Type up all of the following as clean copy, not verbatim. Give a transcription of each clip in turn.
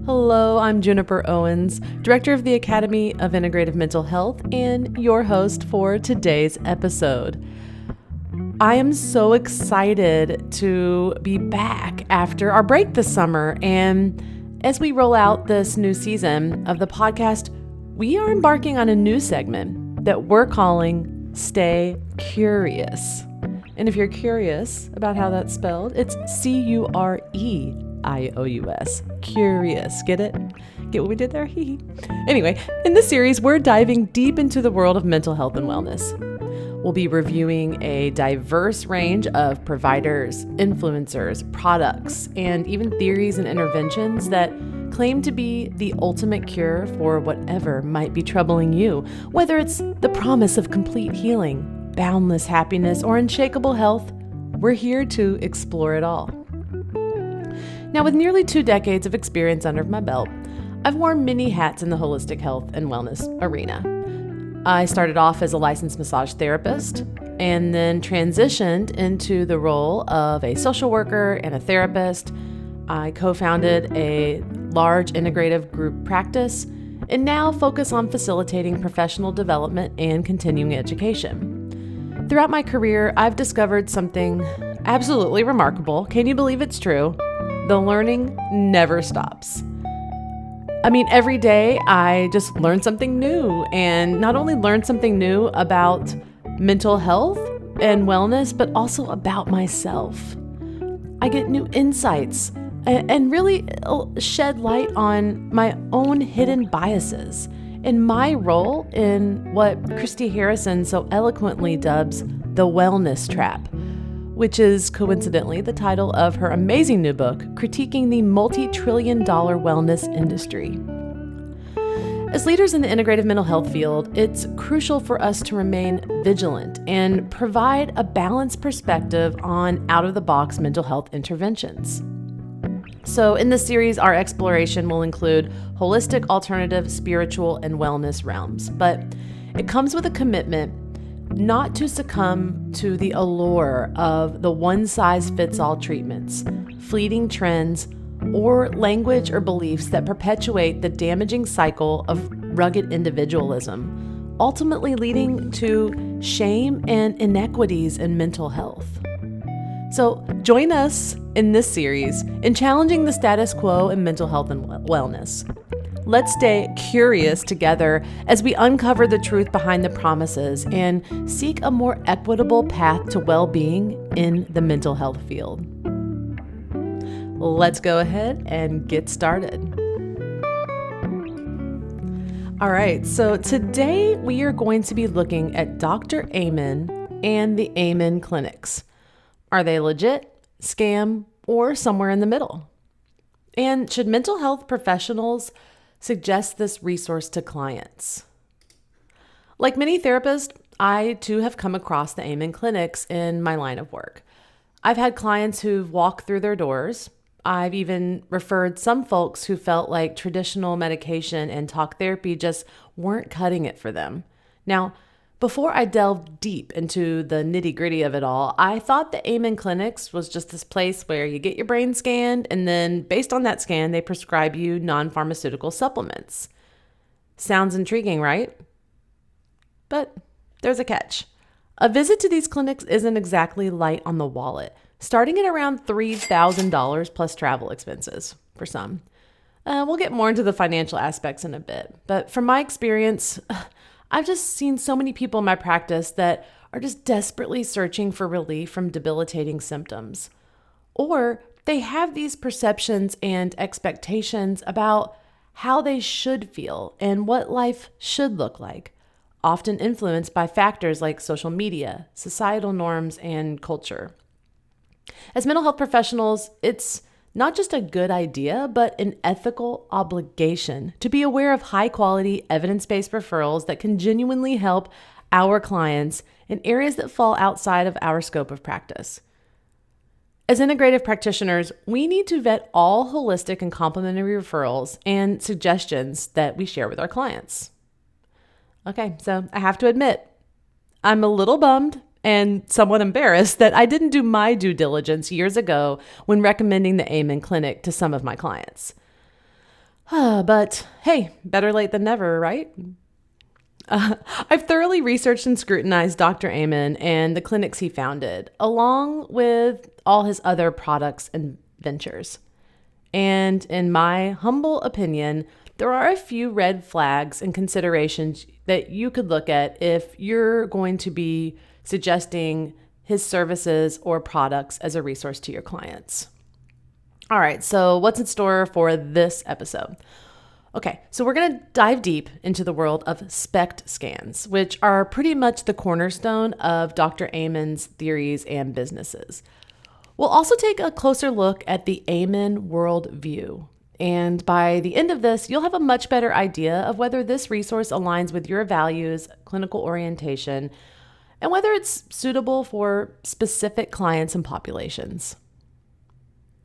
Hello, I'm Juniper Owens, Director of the Academy of Integrative Mental Health and your host for today's episode. I am so excited to be back after our break this summer, and as we roll out this new season of the podcast, we are embarking on a new segment that we're calling Stay Cure-ious. And if you're curious about how that's spelled, it's C-U-R-E-I-O-U-S. Curious. Get it? Get what we did there? Anyway, in this series, we're diving deep into the world of mental health and wellness. We'll be reviewing a diverse range of providers, influencers, products, and even theories and interventions that claim to be the ultimate cure for whatever might be troubling you, whether it's the promise of complete healing, boundless happiness, or unshakable health. We're here to explore it all. Now, with nearly 2 decades of experience under my belt, I've worn many hats in the holistic health and wellness arena. I started off as a licensed massage therapist and then transitioned into the role of a social worker and a therapist. I co-founded a large integrative group practice and now focus on facilitating professional development and continuing education. Throughout my career, I've discovered something absolutely remarkable. Can you believe it's true? The learning never stops. I mean, every day I just learn something new, and not only learn something new about mental health and wellness, but also about myself. I get new insights and really shed light on my own hidden biases and my role in what Christy Harrison so eloquently dubs the wellness trap, which is coincidentally the title of her amazing new book, critiquing the multi-trillion-dollar wellness industry. As leaders in the integrative mental health field, it's crucial for us to remain vigilant and provide a balanced perspective on out-of-the-box mental health interventions. So in this series, our exploration will include holistic, alternative, spiritual, and wellness realms, but it comes with a commitment not to succumb to the allure of the one-size-fits-all treatments, fleeting trends, or language or beliefs that perpetuate the damaging cycle of rugged individualism, ultimately leading to shame and inequities in mental health. So join us in this series in challenging the status quo in mental health and wellness. Let's stay curious together as we uncover the truth behind the promises and seek a more equitable path to well-being in the mental health field. Let's go ahead and get started. All right, so today we are going to be looking at Dr. Amen and the Amen clinics. Are they legit, scam, or somewhere in the middle? And should mental health professionals suggest this resource to clients? Like many therapists, I too have come across the Amen clinics in my line of work. I've had clients who've walked through their doors. I've even referred some folks who felt like traditional medication and talk therapy just weren't cutting it for them. Now, before I delved deep into the nitty-gritty of it all, I thought the Amen clinics was just this place where you get your brain scanned, and then based on that scan, they prescribe you non-pharmaceutical supplements. Sounds intriguing, right? But there's a catch. A visit to these clinics isn't exactly light on the wallet, starting at around $3,000 plus travel expenses for some. We'll get more into the financial aspects in a bit, but from my experience, I've just seen so many people in my practice that are just desperately searching for relief from debilitating symptoms. Or they have these perceptions and expectations about how they should feel and what life should look like, often influenced by factors like social media, societal norms, and culture. As mental health professionals, it's not just a good idea, but an ethical obligation to be aware of high-quality, evidence-based referrals that can genuinely help our clients in areas that fall outside of our scope of practice. As integrative practitioners, we need to vet all holistic and complementary referrals and suggestions that we share with our clients. Okay, so I have to admit, I'm a little bummed and somewhat embarrassed that I didn't do my due diligence years ago when recommending the Amen Clinic to some of my clients. But hey, better late than never, right? I've thoroughly researched and scrutinized Dr. Amen and the clinics he founded, along with all his other products and ventures. And in my humble opinion, there are a few red flags and considerations that you could look at if you're going to be suggesting his services or products as a resource to your clients. All right, so what's in store for this episode? Okay, so we're going to dive deep into the world of SPECT scans, which are pretty much the cornerstone of Dr. Amen's theories and businesses. We'll also take a closer look at the Amen worldview. And by the end of this, you'll have a much better idea of whether this resource aligns with your values, clinical orientation, and whether it's suitable for specific clients and populations.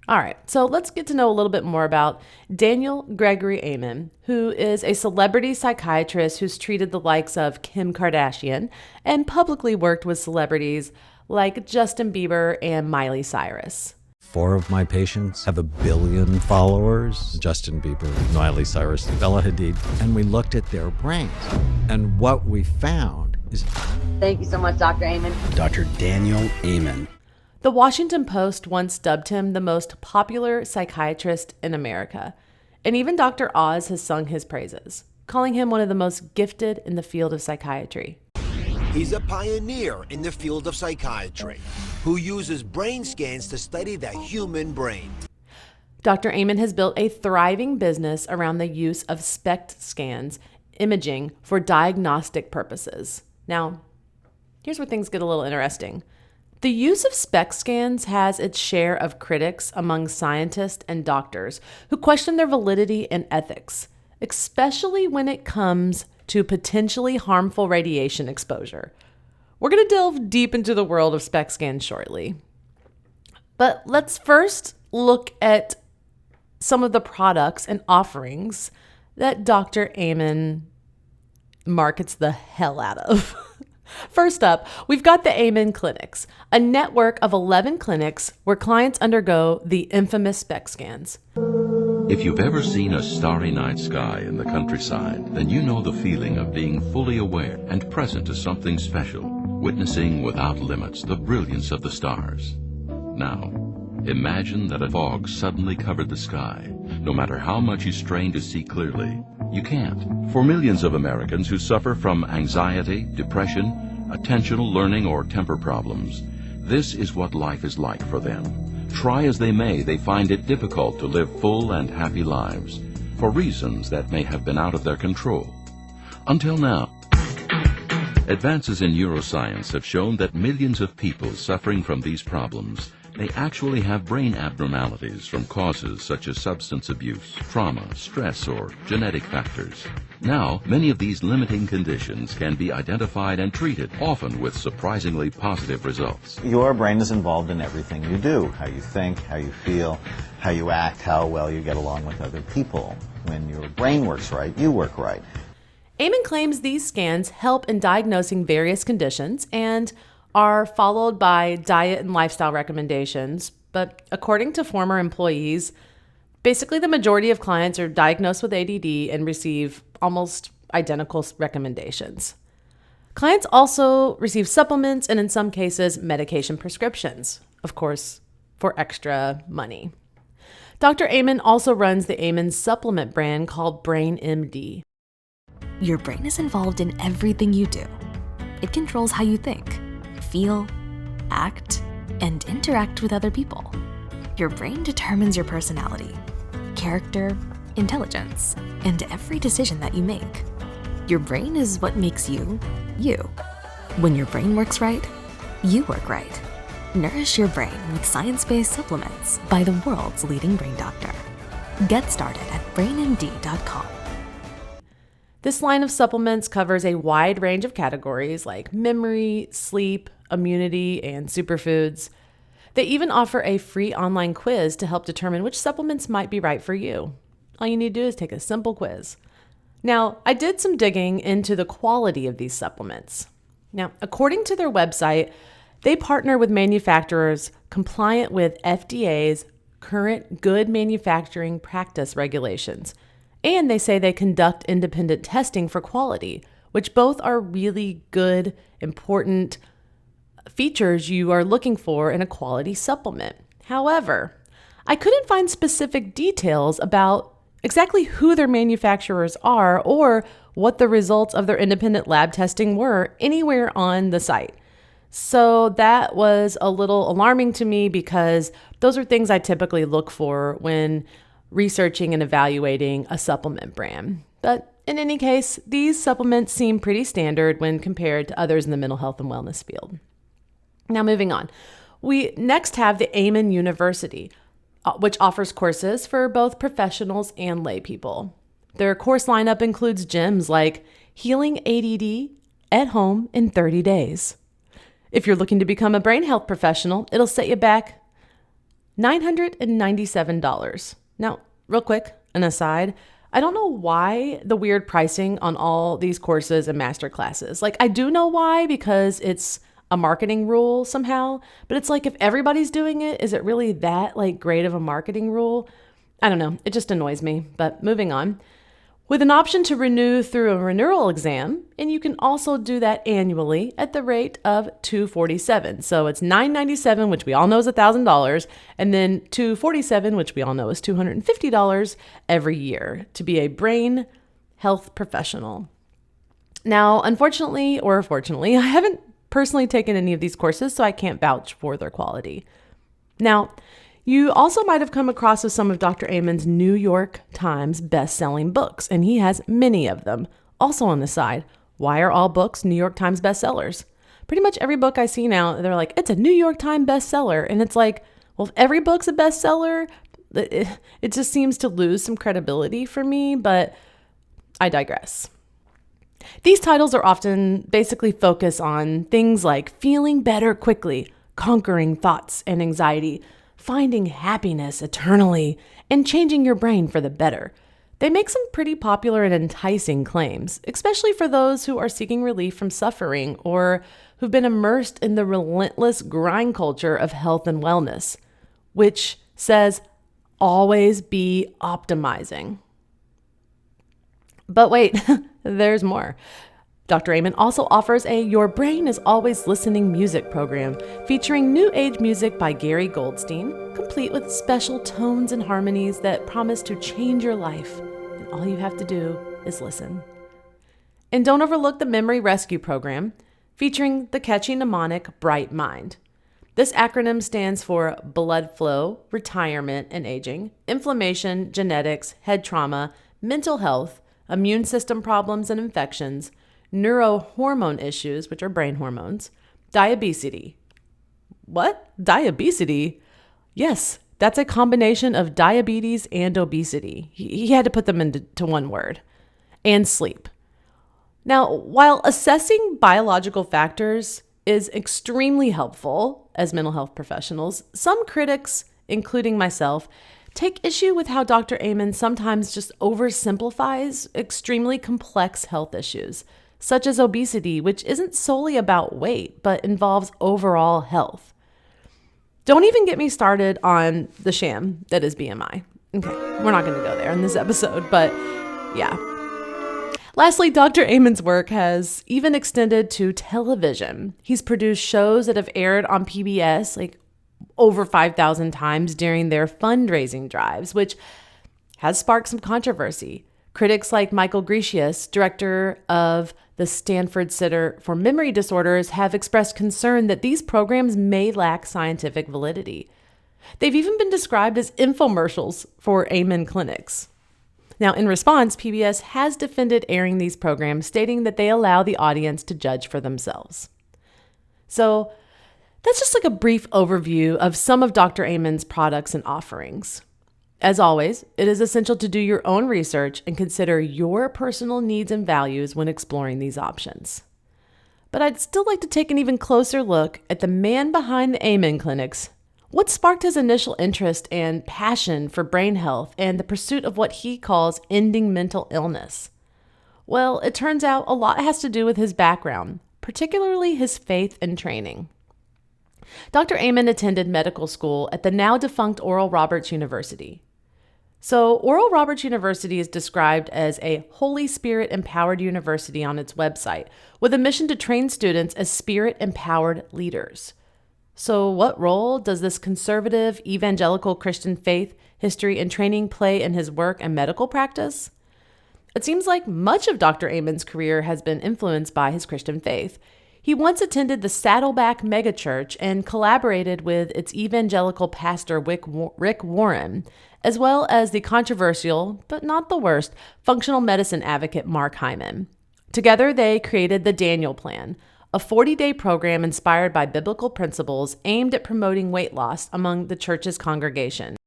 All right, so let's get to know a little bit more about Daniel Gregory Amen, who is a celebrity psychiatrist who's treated the likes of Kim Kardashian and publicly worked with celebrities like Justin Bieber and Miley Cyrus. 4 of my patients have 1 billion followers. Justin Bieber, Miley Cyrus, Bella Hadid. And we looked at their brains. And what we found is... Thank you so much, Dr. Amen. Dr. Daniel Amen. The Washington Post once dubbed him the most popular psychiatrist in America. And even Dr. Oz has sung his praises, calling him one of the most gifted in the field of psychiatry. He's a pioneer in the field of psychiatry who uses brain scans to study the human brain. Dr. Amen has built a thriving business around the use of SPECT scans, imaging for diagnostic purposes. Now, here's where things get a little interesting. The use of SPECT scans has its share of critics among scientists and doctors who question their validity and ethics, especially when it comes to potentially harmful radiation exposure. We're going to delve deep into the world of SPECT scans shortly. But let's first look at some of the products and offerings that Dr. Amen markets the hell out of. First up, we've got the Amen Clinics, a network of 11 clinics where clients undergo the infamous SPECT scans. If you've ever seen a starry night sky in the countryside, then you know the feeling of being fully aware and present to something special, witnessing without limits the brilliance of the stars. Now, imagine that a fog suddenly covered the sky. No matter how much you strain to see clearly, you can't. For millions of Americans who suffer from anxiety, depression, attentional, learning, or temper problems, this is what life is like for them. Try as they may, they find it difficult to live full and happy lives for reasons that may have been out of their control. Until now. Advances in neuroscience have shown that millions of people suffering from these problems may actually have brain abnormalities from causes such as substance abuse, trauma, stress, or genetic factors. Now, many of these limiting conditions can be identified and treated, often with surprisingly positive results. Your brain is involved in everything you do, how you think, how you feel, how you act, how well you get along with other people. When your brain works right, you work right. Amen claims these scans help in diagnosing various conditions and are followed by diet and lifestyle recommendations. But according to former employees, basically the majority of clients are diagnosed with ADD and receive almost identical recommendations. Clients also receive supplements and in some cases medication prescriptions, of course, for extra money. Dr. Amen also runs the Amen supplement brand called Brain MD. Your brain is involved in everything you do. It controls how you think, feel, act, and interact with other people. Your brain determines your personality, character, intelligence, and every decision that you make. Your brain is what makes you, you. When your brain works right, you work right. Nourish your brain with science-based supplements by the world's leading brain doctor. Get started at brainmd.com. This line of supplements covers a wide range of categories like memory, sleep, immunity, and superfoods. They even offer a free online quiz to help determine which supplements might be right for you. All you need to do is take a simple quiz. Now, I did some digging into the quality of these supplements. Now, according to their website, they partner with manufacturers compliant with FDA's current good manufacturing practice regulations And they say they conduct independent testing for quality, which both are really good, important features you are looking for in a quality supplement. However, I couldn't find specific details about exactly who their manufacturers are or what the results of their independent lab testing were anywhere on the site. So that was a little alarming to me because those are things I typically look for when researching and evaluating a supplement brand. But in any case, these supplements seem pretty standard when compared to others in the mental health and wellness field. Now moving on, we next have the Amen University, which offers courses for both professionals and lay people. Their course lineup includes gems like Healing ADD at Home in 30 Days. If you're looking to become a brain health professional, it'll set you back $997. Now, real quick, an aside, I don't know why the weird pricing on all these courses and master classes. Like, I do know why, because it's a marketing rule somehow, but it's like if everybody's doing it, is it really that like great of a marketing rule? I don't know. It just annoys me. But moving on. With an option to renew through a renewal exam, and you can also do that annually at the rate of $247. So it's $997, which we all know is $1,000, and then $247, which we all know is $250 every year to be a brain health professional. Now, unfortunately or fortunately, I haven't personally taken any of these courses, so I can't vouch for their quality. Now, you also might have come across some of Dr. Amen's New York Times best-selling books, and he has many of them. Also on the side, why are all books New York Times bestsellers? Pretty much every book I see now, they're like, it's a New York Times bestseller. And it's like, well, if every book's a bestseller, it just seems to lose some credibility for me, but I digress. These titles are often basically focus on things like feeling better quickly, conquering thoughts and anxiety, finding happiness eternally, and changing your brain for the better. They make some pretty popular and enticing claims, especially for those who are seeking relief from suffering or who've been immersed in the relentless grind culture of health and wellness, which says always be optimizing. But wait, there's more. Dr. Amen also offers a Your Brain is Always Listening music program featuring new age music by Gary Goldstein, complete with special tones and harmonies that promise to change your life. And all you have to do is listen. And don't overlook the Memory Rescue Program, featuring the catchy mnemonic Bright Mind. This acronym stands for blood flow, retirement and aging, inflammation, genetics, head trauma, mental health, immune system problems and infections, neurohormone issues, which are brain hormones, diabetes. What? Diabetes? Yes, that's a combination of diabetes and obesity. He had to put them into one word. And sleep. Now, while assessing biological factors is extremely helpful as mental health professionals, some critics, including myself, take issue with how Dr. Amen sometimes just oversimplifies extremely complex health issues, such as obesity, which isn't solely about weight, but involves overall health. Don't even get me started on the sham that is BMI. Okay, we're not going to go there in this episode, but yeah. Lastly, Dr. Amen's work has even extended to television. He's produced shows that have aired on PBS like over 5,000 times during their fundraising drives, which has sparked some controversy. Critics like Michael Grecius, director of the Stanford Center for Memory Disorders, have expressed concern that these programs may lack scientific validity. They've even been described as infomercials for Amen clinics. Now, in response, PBS has defended airing these programs, stating that they allow the audience to judge for themselves. So that's just like a brief overview of some of Dr. Amen's products and offerings. As always, it is essential to do your own research and consider your personal needs and values when exploring these options. But I'd still like to take an even closer look at the man behind the Amen clinics. What sparked his initial interest and passion for brain health and the pursuit of what he calls ending mental illness? Well, it turns out a lot has to do with his background, particularly his faith and training. Dr. Amen attended medical school at the now defunct Oral Roberts University. So, Oral Roberts University is described as a Holy Spirit empowered university on its website, with a mission to train students as Spirit empowered leaders. So, what role does this conservative evangelical Christian faith, history, and training play in his work and medical practice? It seems like much of Dr. Amen's career has been influenced by his Christian faith. He once attended the Saddleback megachurch and collaborated with its evangelical pastor Rick Warren, as well as the controversial, but not the worst, functional medicine advocate Mark Hyman. Together, they created the Daniel Plan, a 40-day program inspired by biblical principles aimed at promoting weight loss among the church's congregation.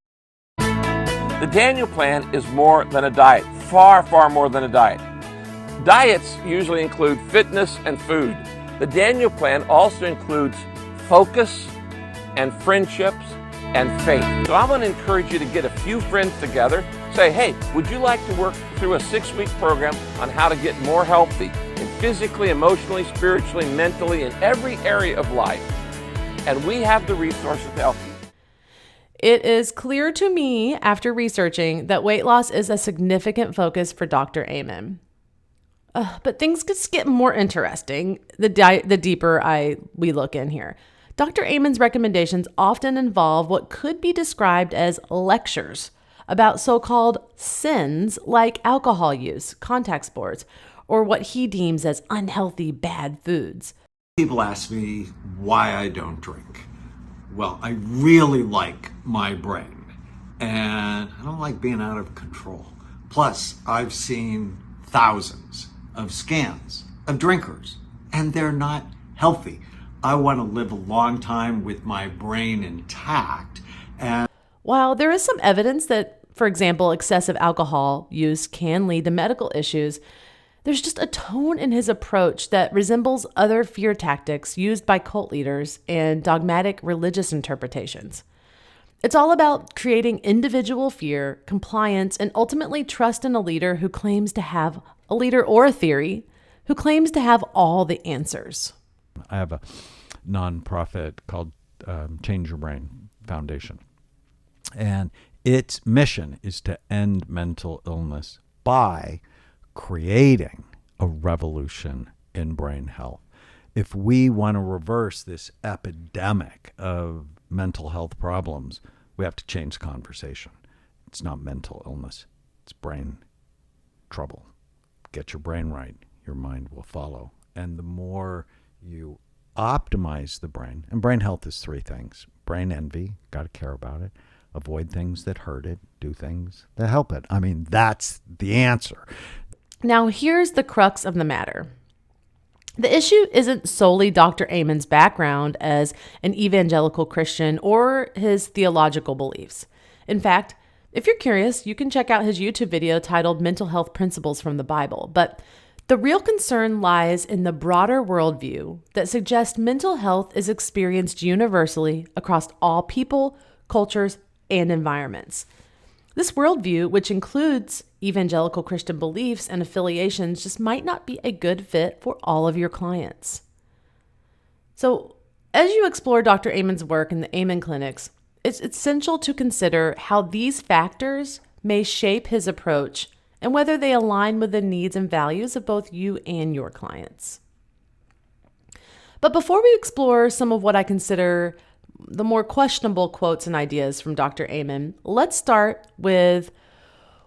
The Daniel Plan is more than a diet, far, far more than a diet. Diets usually include fitness and food. The Daniel Plan also includes focus and friendships and faith. So I'm going to encourage you to get a few friends together. Say, hey, would you like to work through a 6-week program on how to get more healthy physically, emotionally, spiritually, mentally, in every area of life? And we have the resources to help you. It is clear to me after researching that weight loss is a significant focus for Dr. Amen. But things just get more interesting the deeper we look in here. Dr. Amen's recommendations often involve what could be described as lectures about so-called sins like alcohol use, contact sports, or what he deems as unhealthy bad foods. People ask me why I don't drink. Well, I really like my brain, and I don't like being out of control. Plus, I've seen thousands of scans of drinkers, and they're not healthy. I want to live a long time with my brain intact. And while there is some evidence that, for example, excessive alcohol use can lead to medical issues, there's just a tone in his approach that resembles other fear tactics used by cult leaders and dogmatic religious interpretations. It's all about creating individual fear, compliance, and ultimately trust in a leader who claims to have a leader or a theory who claims to have all the answers. I have a nonprofit called Change Your Brain Foundation, and its mission is to end mental illness by creating a revolution in brain health. If we want to reverse this epidemic of mental health problems, we have to change the conversation. It's not mental illness, it's brain trouble. Get your brain right, your mind will follow. And the more you optimize the brain, and brain health is 3 things. Brain envy, got to care about it. Avoid things that hurt it, do things that help it. I mean, that's the answer. Now, here's the crux of the matter. The issue isn't solely Dr. Amen's background as an evangelical Christian or his theological beliefs. In fact, if you're curious, you can check out his YouTube video titled Mental Health Principles from the Bible. But the real concern lies in the broader worldview that suggests mental health is experienced universally across all people, cultures, and environments. This worldview, which includes evangelical Christian beliefs and affiliations, just might not be a good fit for all of your clients. So, as you explore Dr. Amen's work in the Amen clinics, it's essential to consider how these factors may shape his approach and whether they align with the needs and values of both you and your clients. But before we explore some of what I consider the more questionable quotes and ideas from Dr. Amen, let's start with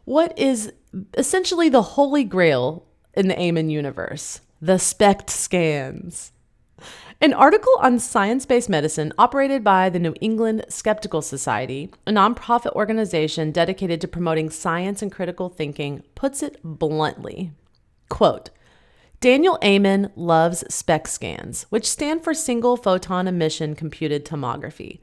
what is essentially the holy grail in the Amen universe, the SPECT scans. An article on science-based medicine operated by the New England Skeptical Society, a nonprofit organization dedicated to promoting science and critical thinking, puts it bluntly. Quote, Daniel Amen loves SPECT scans, which stand for single photon emission computed tomography.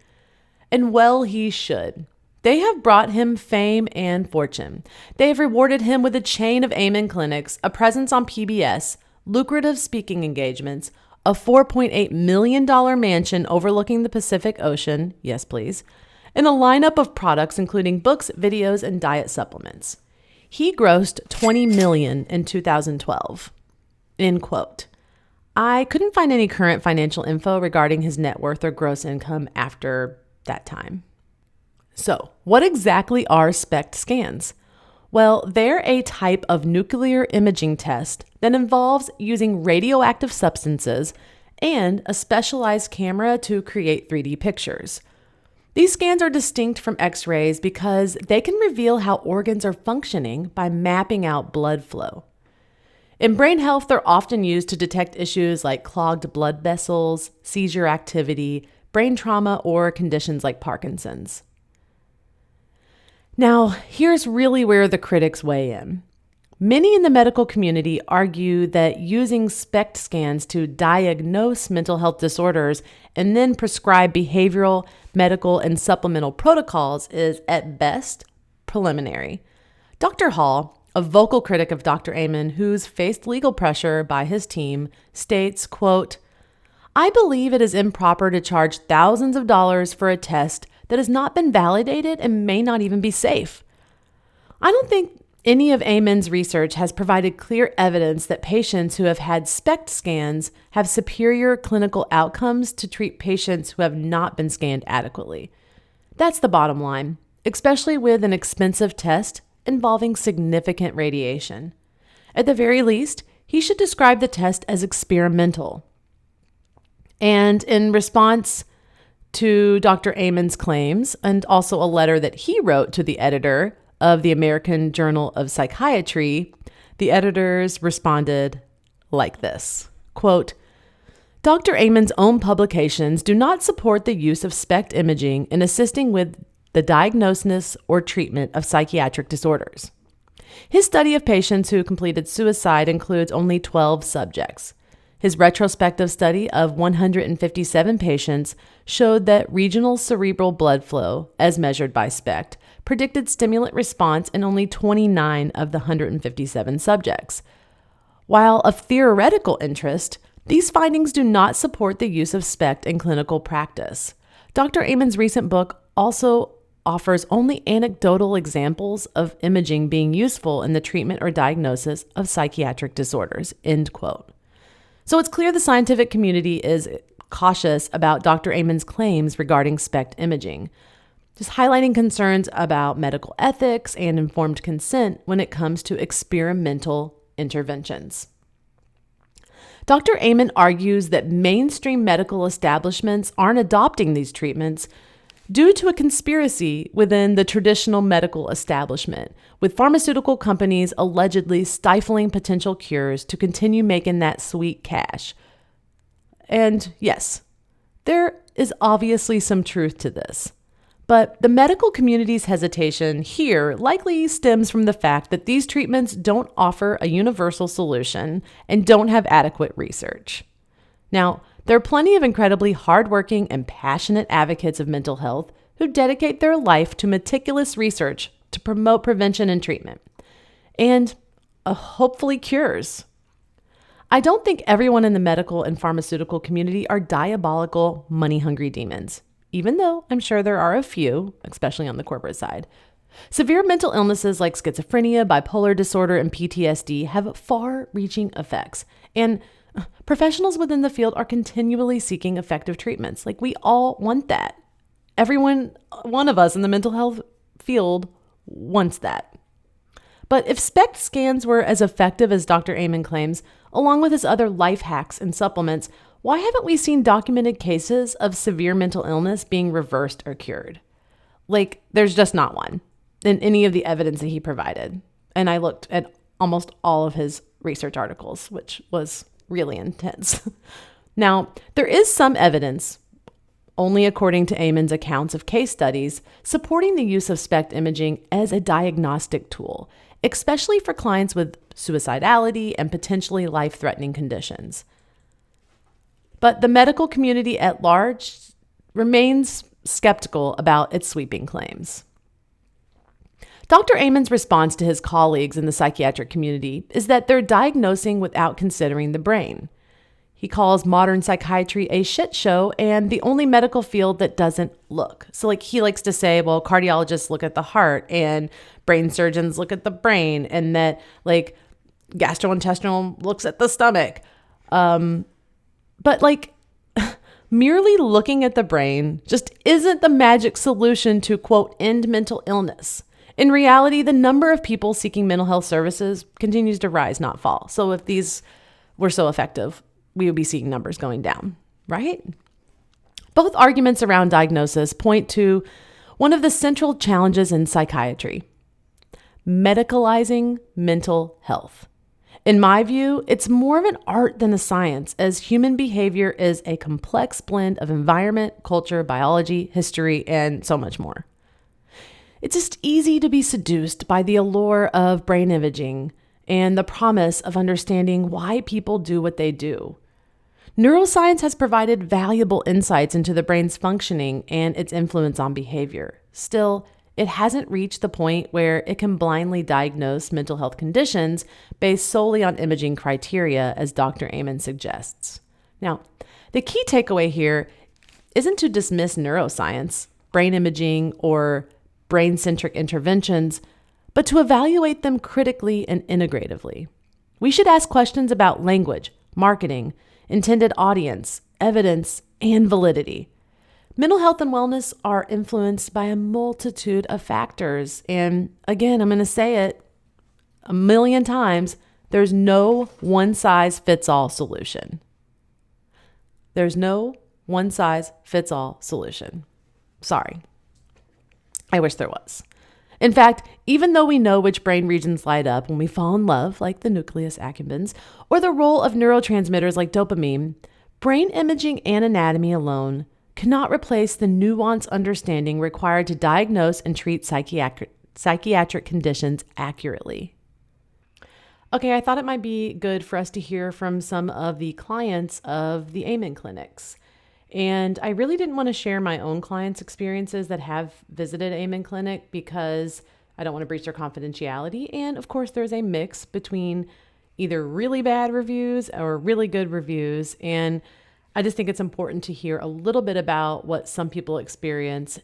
And well, he should. They have brought him fame and fortune. They have rewarded him with a chain of Amen clinics, a presence on PBS, lucrative speaking engagements, a $4.8 million mansion overlooking the Pacific Ocean, yes please, and a lineup of products including books, videos, and diet supplements. He grossed $20 million in 2012. End quote. I couldn't find any current financial info regarding his net worth or gross income after that time. So, what exactly are SPECT scans? Well, they're a type of nuclear imaging test that involves using radioactive substances and a specialized camera to create 3D pictures. These scans are distinct from X-rays because they can reveal how organs are functioning by mapping out blood flow. In brain health, they're often used to detect issues like clogged blood vessels, seizure activity, brain trauma, or conditions like Parkinson's. Now, here's really where the critics weigh in. Many in the medical community argue that using SPECT scans to diagnose mental health disorders and then prescribe behavioral, medical, and supplemental protocols is, at best, preliminary. Dr. Hall, a vocal critic of Dr. Amen, who's faced legal pressure by his team, states, quote, "I believe it is improper to charge thousands of dollars for a test that has not been validated and may not even be safe. I don't think any of Amen's research has provided clear evidence that patients who have had SPECT scans have superior clinical outcomes to treat patients who have not been scanned adequately. That's the bottom line, especially with an expensive test involving significant radiation. At the very least, he should describe the test as experimental." And in response to Dr. Amen's claims, and also a letter that he wrote to the editor of the American Journal of Psychiatry, the editors responded like this, quote, "Dr. Amen's own publications do not support the use of SPECT imaging in assisting with the diagnosis or treatment of psychiatric disorders. His study of patients who completed suicide includes only 12 subjects. His retrospective study of 157 patients showed that regional cerebral blood flow, as measured by SPECT, predicted stimulant response in only 29 of the 157 subjects. While of theoretical interest, these findings do not support the use of SPECT in clinical practice. Dr. Amen's recent book also offers only anecdotal examples of imaging being useful in the treatment or diagnosis of psychiatric disorders," end quote. So it's clear the scientific community is cautious about Dr. Amen's claims regarding SPECT imaging, just highlighting concerns about medical ethics and informed consent when it comes to experimental interventions. Dr. Amen argues that mainstream medical establishments aren't adopting these treatments due to a conspiracy within the traditional medical establishment, with pharmaceutical companies allegedly stifling potential cures to continue making that sweet cash. And yes, there is obviously some truth to this. But the medical community's hesitation here likely stems from the fact that these treatments don't offer a universal solution and don't have adequate research. Now, there are plenty of incredibly hardworking and passionate advocates of mental health who dedicate their life to meticulous research to promote prevention and treatment, and hopefully cures. I don't think everyone in the medical and pharmaceutical community are diabolical, money-hungry demons, even though I'm sure there are a few, especially on the corporate side. Severe mental illnesses like schizophrenia, bipolar disorder, and PTSD have far-reaching effects, and professionals within the field are continually seeking effective treatments. Like, we all want that. One of us in the mental health field wants that. But if SPECT scans were as effective as Dr. Amen claims, along with his other life hacks and supplements, why haven't we seen documented cases of severe mental illness being reversed or cured? Like, there's just not one in any of the evidence that he provided. And I looked at almost all of his research articles, which was really intense. Now, there is some evidence, only according to Amen's accounts of case studies, supporting the use of SPECT imaging as a diagnostic tool, especially for clients with suicidality and potentially life-threatening conditions. But the medical community at large remains skeptical about its sweeping claims. Dr. Amen's response to his colleagues in the psychiatric community is that they're diagnosing without considering the brain. He calls modern psychiatry a shit show and the only medical field that doesn't look. So he likes to say, well, cardiologists look at the heart and brain surgeons look at the brain, and that gastrointestinal looks at the stomach. But Merely looking at the brain just isn't the magic solution to, quote, end mental illness. In reality, the number of people seeking mental health services continues to rise, not fall. So if these were so effective, we would be seeing numbers going down, right? Both arguments around diagnosis point to one of the central challenges in psychiatry: medicalizing mental health. In my view, it's more of an art than a science, as human behavior is a complex blend of environment, culture, biology, history, and so much more. It's just easy to be seduced by the allure of brain imaging and the promise of understanding why people do what they do. Neuroscience has provided valuable insights into the brain's functioning and its influence on behavior. Still, it hasn't reached the point where it can blindly diagnose mental health conditions based solely on imaging criteria, as Dr. Amen suggests. Now, the key takeaway here isn't to dismiss neuroscience, brain imaging, or brain-centric interventions, but to evaluate them critically and integratively. We should ask questions about language, marketing, intended audience, evidence, and validity. Mental health and wellness are influenced by a multitude of factors. And again, I'm going to say it a million times, there's no one-size-fits-all solution. There's no one-size-fits-all solution. Sorry. I wish there was. In fact, even though we know which brain regions light up when we fall in love, like the nucleus accumbens, or the role of neurotransmitters like dopamine, brain imaging and anatomy alone cannot replace the nuanced understanding required to diagnose and treat psychiatric conditions accurately. Okay, I thought it might be good for us to hear from some of the clients of the Amen clinics. And I really didn't want to share my own clients' experiences that have visited Amen Clinic because I don't want to breach their confidentiality. And of course, there's a mix between either really bad reviews or really good reviews. And I just think it's important to hear a little bit about what some people experience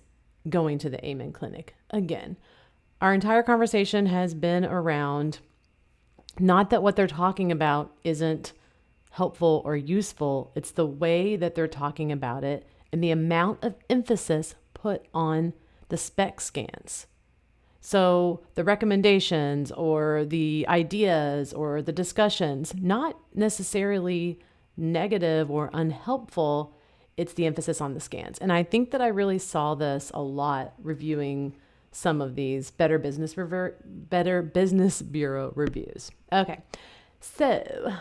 going to the Amen Clinic. Again, our entire conversation has been around not that what they're talking about isn't helpful or useful. It's the way that they're talking about it and the amount of emphasis put on the SPECT scans. So the recommendations or the ideas or the discussions, not necessarily negative or unhelpful, it's the emphasis on the scans. And I think that I really saw this a lot reviewing some of these Better Business Bureau reviews. Okay, so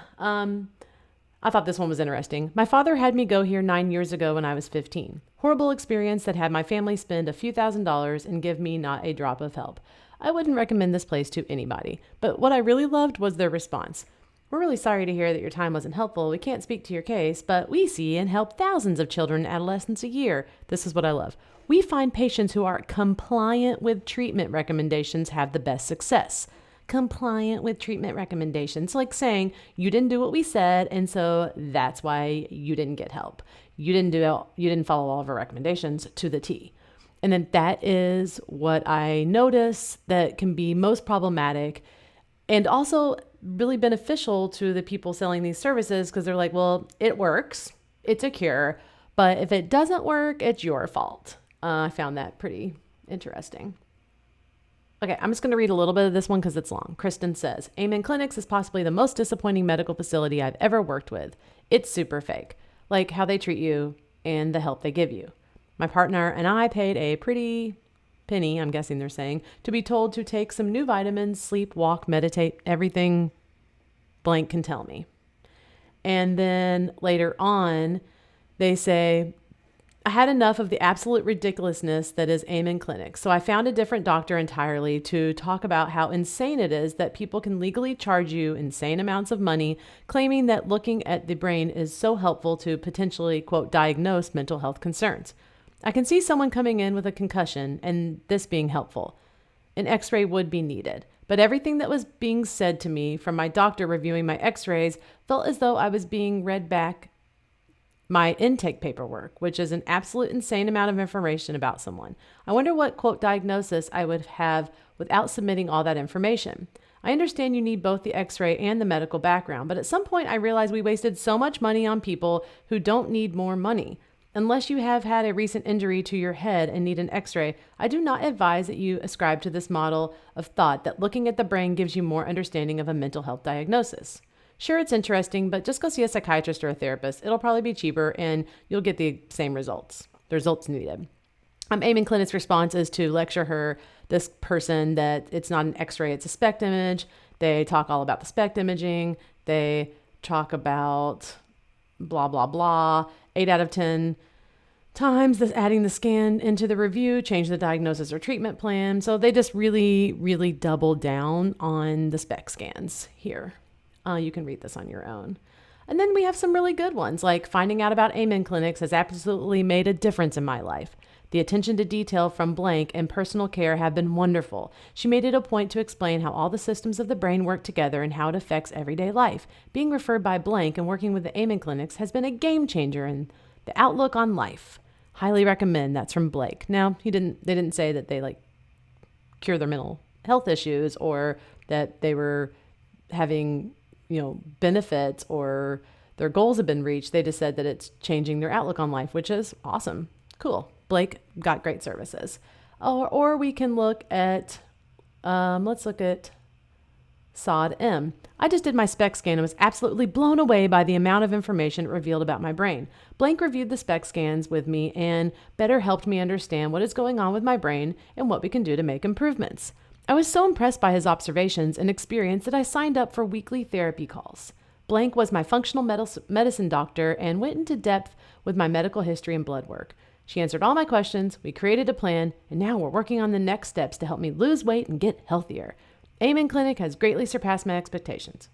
I thought this one was interesting. My father had me go here 9 years ago when I was 15. Horrible experience that had my family spend a few $1,000s and give me not a drop of help. I wouldn't recommend this place to anybody, but what I really loved was their response. We're really sorry to hear that your time wasn't helpful. We can't speak to your case, but we see and help thousands of children and adolescents a year. This is what I love. We find patients who are compliant with treatment recommendations have the best success. Compliant with treatment recommendations, like saying you didn't do what we said, and so that's why you didn't get help. You didn't follow all of our recommendations to the T. And then that is what I notice that can be most problematic and also really beneficial to the people selling these services, because they're like, well, it works, it's a cure, but if it doesn't work, it's your fault. I found that pretty interesting. Okay, I'm just going to read a little bit of this one because it's long. Kristen says, Amen Clinics is possibly the most disappointing medical facility I've ever worked with. It's super fake, like how they treat you and the help they give you. My partner and I paid a pretty penny, I'm guessing they're saying, to be told to take some new vitamins, sleep, walk, meditate, everything blank can tell me. And then later on, they say, I had enough of the absolute ridiculousness that is Amen Clinic, so I found a different doctor entirely to talk about how insane it is that people can legally charge you insane amounts of money, claiming that looking at the brain is so helpful to potentially, quote, diagnose mental health concerns. I can see someone coming in with a concussion and this being helpful. An x-ray would be needed, but everything that was being said to me from my doctor reviewing my x-rays felt as though I was being read back my intake paperwork, which is an absolute insane amount of information about someone. I wonder what, quote, diagnosis I would have without submitting all that information. I understand you need both the x-ray and the medical background, but at some point I realized we wasted so much money on people who don't need more money. Unless you have had a recent injury to your head and need an x-ray, I do not advise that you ascribe to this model of thought that looking at the brain gives you more understanding of a mental health diagnosis. Sure, it's interesting, but just go see a psychiatrist or a therapist. It'll probably be cheaper and you'll get the same results, the results needed. Eamon Clinic's response is to lecture this person, that it's not an x-ray, it's a SPECT image. They talk all about the SPECT imaging. They talk about blah, blah, blah. 8 out of 10 times this adding the scan into the review changed the diagnosis or treatment plan. So they just really, really double down on the SPECT scans here. You can read this on your own. And then we have some really good ones, like finding out about Eamon clinics has absolutely made a difference in my life. The attention to detail from blank and personal care have been wonderful. She made it a point to explain how all the systems of the brain work together and how it affects everyday life. Being referred by blank and working with the Eamon clinics has been a game changer in the outlook on life. Highly recommend. That's from Blake. Now, they didn't say that they cure their mental health issues or that they were having, benefits or their goals have been reached. They just said that it's changing their outlook on life, which is awesome. Cool. Blake got great services. Or we can look at, let's look at SOD M. I just did my SPECT scan and was absolutely blown away by the amount of information it revealed about my brain. Blank reviewed the SPECT scans with me and better helped me understand what is going on with my brain and what we can do to make improvements. I was so impressed by his observations and experience that I signed up for weekly therapy calls. Blank was my functional medicine doctor and went into depth with my medical history and blood work. She answered all my questions, we created a plan, and now we're working on the next steps to help me lose weight and get healthier. Eamon Clinic has greatly surpassed my expectations.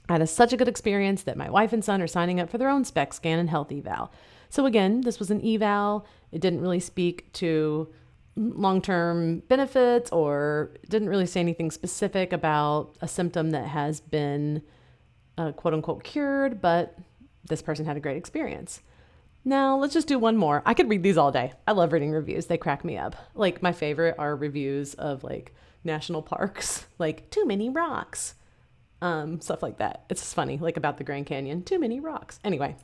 I had such a good experience that my wife and son are signing up for their own SPECT scan and health eval. So again, this was an eval. It didn't really speak to long-term benefits or didn't really say anything specific about a symptom that has been quote-unquote cured, but this person had a great experience. Now, let's just do one more. I could read these all day. I love reading reviews. They crack me up. My favorite are reviews of national parks, too many rocks, stuff like that. It's just funny, about the Grand Canyon, too many rocks. Anyway,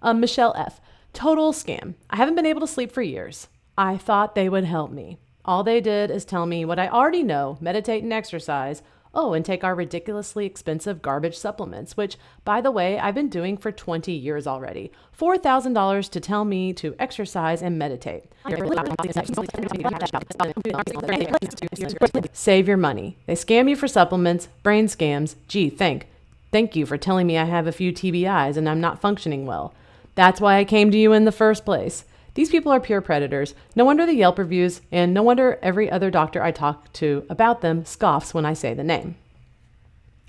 Michelle F. Total scam. I haven't been able to sleep for years. I thought they would help me. All they did is tell me what I already know, meditate and exercise. Oh, and take our ridiculously expensive garbage supplements, which, by the way, I've been doing for 20 years already. $4,000 to tell me to exercise and meditate. Save your money. They scam you for supplements, brain scams. Gee, thank you for telling me I have a few TBIs and I'm not functioning well. That's why I came to you in the first place. These people are pure predators. No wonder the Yelp reviews, and no wonder every other doctor I talk to about them scoffs when I say the name.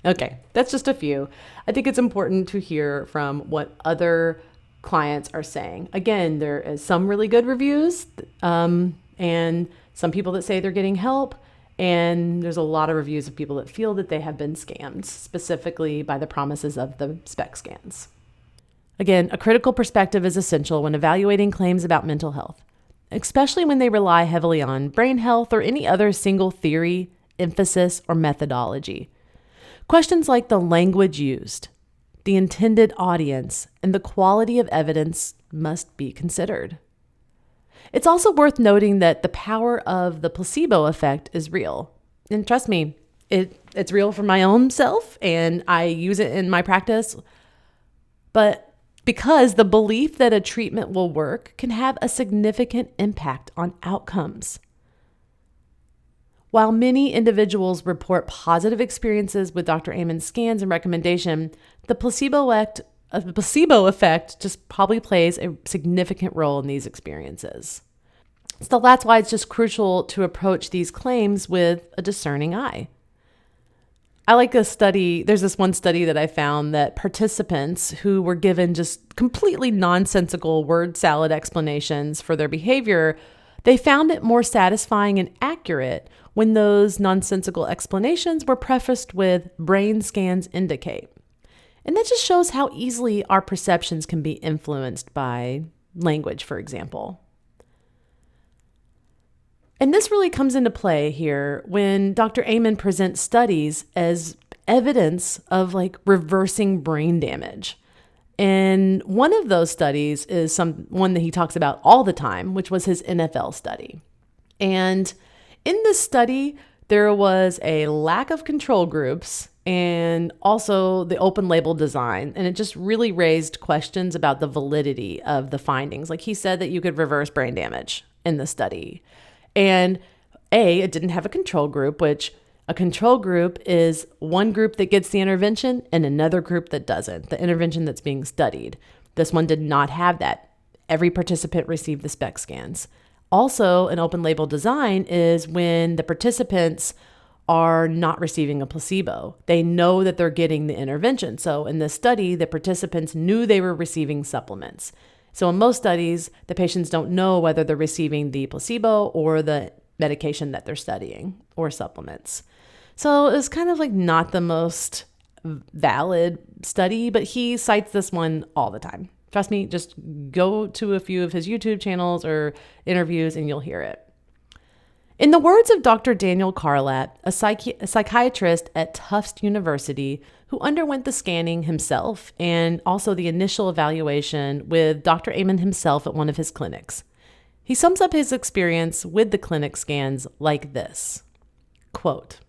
Okay, that's just a few. I think it's important to hear from what other clients are saying. Again, there is some really good reviews, and some people that say they're getting help, and there's a lot of reviews of people that feel that they have been scammed, specifically by the promises of the SPECT scans. Again, a critical perspective is essential when evaluating claims about mental health, especially when they rely heavily on brain health or any other single theory, emphasis, or methodology. Questions like the language used, the intended audience, and the quality of evidence must be considered. It's also worth noting that the power of the placebo effect is real. And trust me, it's real for my own self, and I use it in my practice. But because the belief that a treatment will work can have a significant impact on outcomes. While many individuals report positive experiences with Dr. Eamon's scans and recommendation, the placebo effect just probably plays a significant role in these experiences. So that's why it's just crucial to approach these claims with a discerning eye. I like a study. There's this one study that I found that participants who were given just completely nonsensical word salad explanations for their behavior, they found it more satisfying and accurate when those nonsensical explanations were prefaced with brain scans indicate. And that just shows how easily our perceptions can be influenced by language, for example. And this really comes into play here when Dr. Eamon presents studies as evidence of reversing brain damage. And one of those studies is one that he talks about all the time, which was his NFL study. And in this study, there was a lack of control groups and also the open label design. And it just really raised questions about the validity of the findings. Like he said that you could reverse brain damage in the study. And it didn't have a control group, which a control group is one group that gets the intervention and another group that doesn't, the intervention that's being studied. This one did not have that. Every participant received the SPECT scans. Also, an open label design is when the participants are not receiving a placebo. They know that they're getting the intervention. So in this study, the participants knew they were receiving supplements. So in most studies, the patients don't know whether they're receiving the placebo or the medication that they're studying or supplements. So it's kind of like not the most valid study, but he cites this one all the time. Trust me, just go to a few of his YouTube channels or interviews and you'll hear it. In the words of Dr. Daniel Carlat, a psychiatrist at Tufts University who underwent the scanning himself and also the initial evaluation with Dr. Amen himself at one of his clinics, he sums up his experience with the clinic scans like this, quote,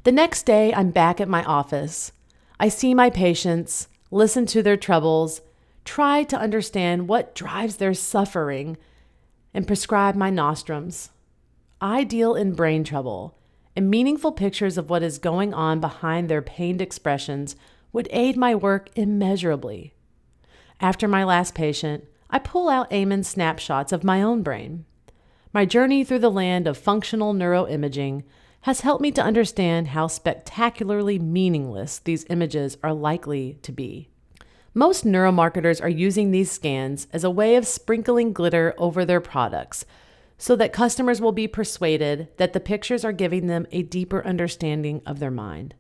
"The next day, I'm back at my office. I see my patients, listen to their troubles, try to understand what drives their suffering, and prescribe my nostrums. I deal in brain trouble, and meaningful pictures of what is going on behind their pained expressions would aid my work immeasurably. After my last patient, I pull out Amen's snapshots of my own brain. My journey through the land of functional neuroimaging has helped me to understand how spectacularly meaningless these images are likely to be. Most neuromarketers are using these scans as a way of sprinkling glitter over their products so that customers will be persuaded that the pictures are giving them a deeper understanding of their mind.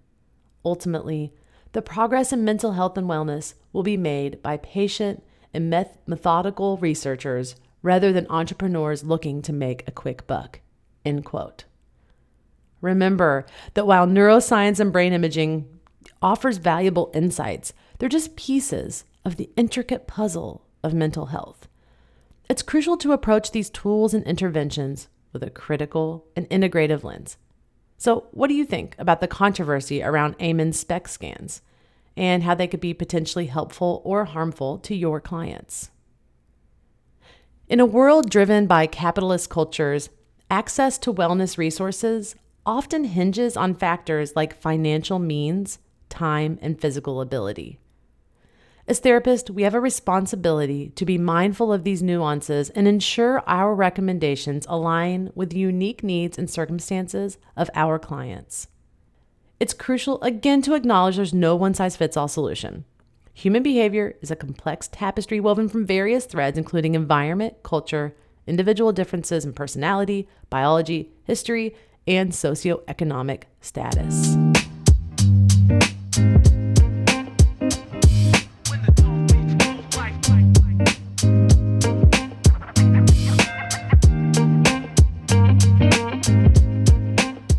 Ultimately, the progress in mental health and wellness will be made by patient and methodical researchers rather than entrepreneurs looking to make a quick buck." End quote. Remember that while neuroscience and brain imaging offers valuable insights, they're just pieces of the intricate puzzle of mental health. It's crucial to approach these tools and interventions with a critical and integrative lens. So what do you think about the controversy around Amen's SPECT scans and how they could be potentially helpful or harmful to your clients? In a world driven by capitalist cultures, access to wellness resources often hinges on factors like financial means, time, and physical ability. As therapists, we have a responsibility to be mindful of these nuances and ensure our recommendations align with the unique needs and circumstances of our clients. It's crucial, again, to acknowledge there's no one-size-fits-all solution. Human behavior is a complex tapestry woven from various threads, including environment, culture, individual differences in personality, biology, history, and socioeconomic status.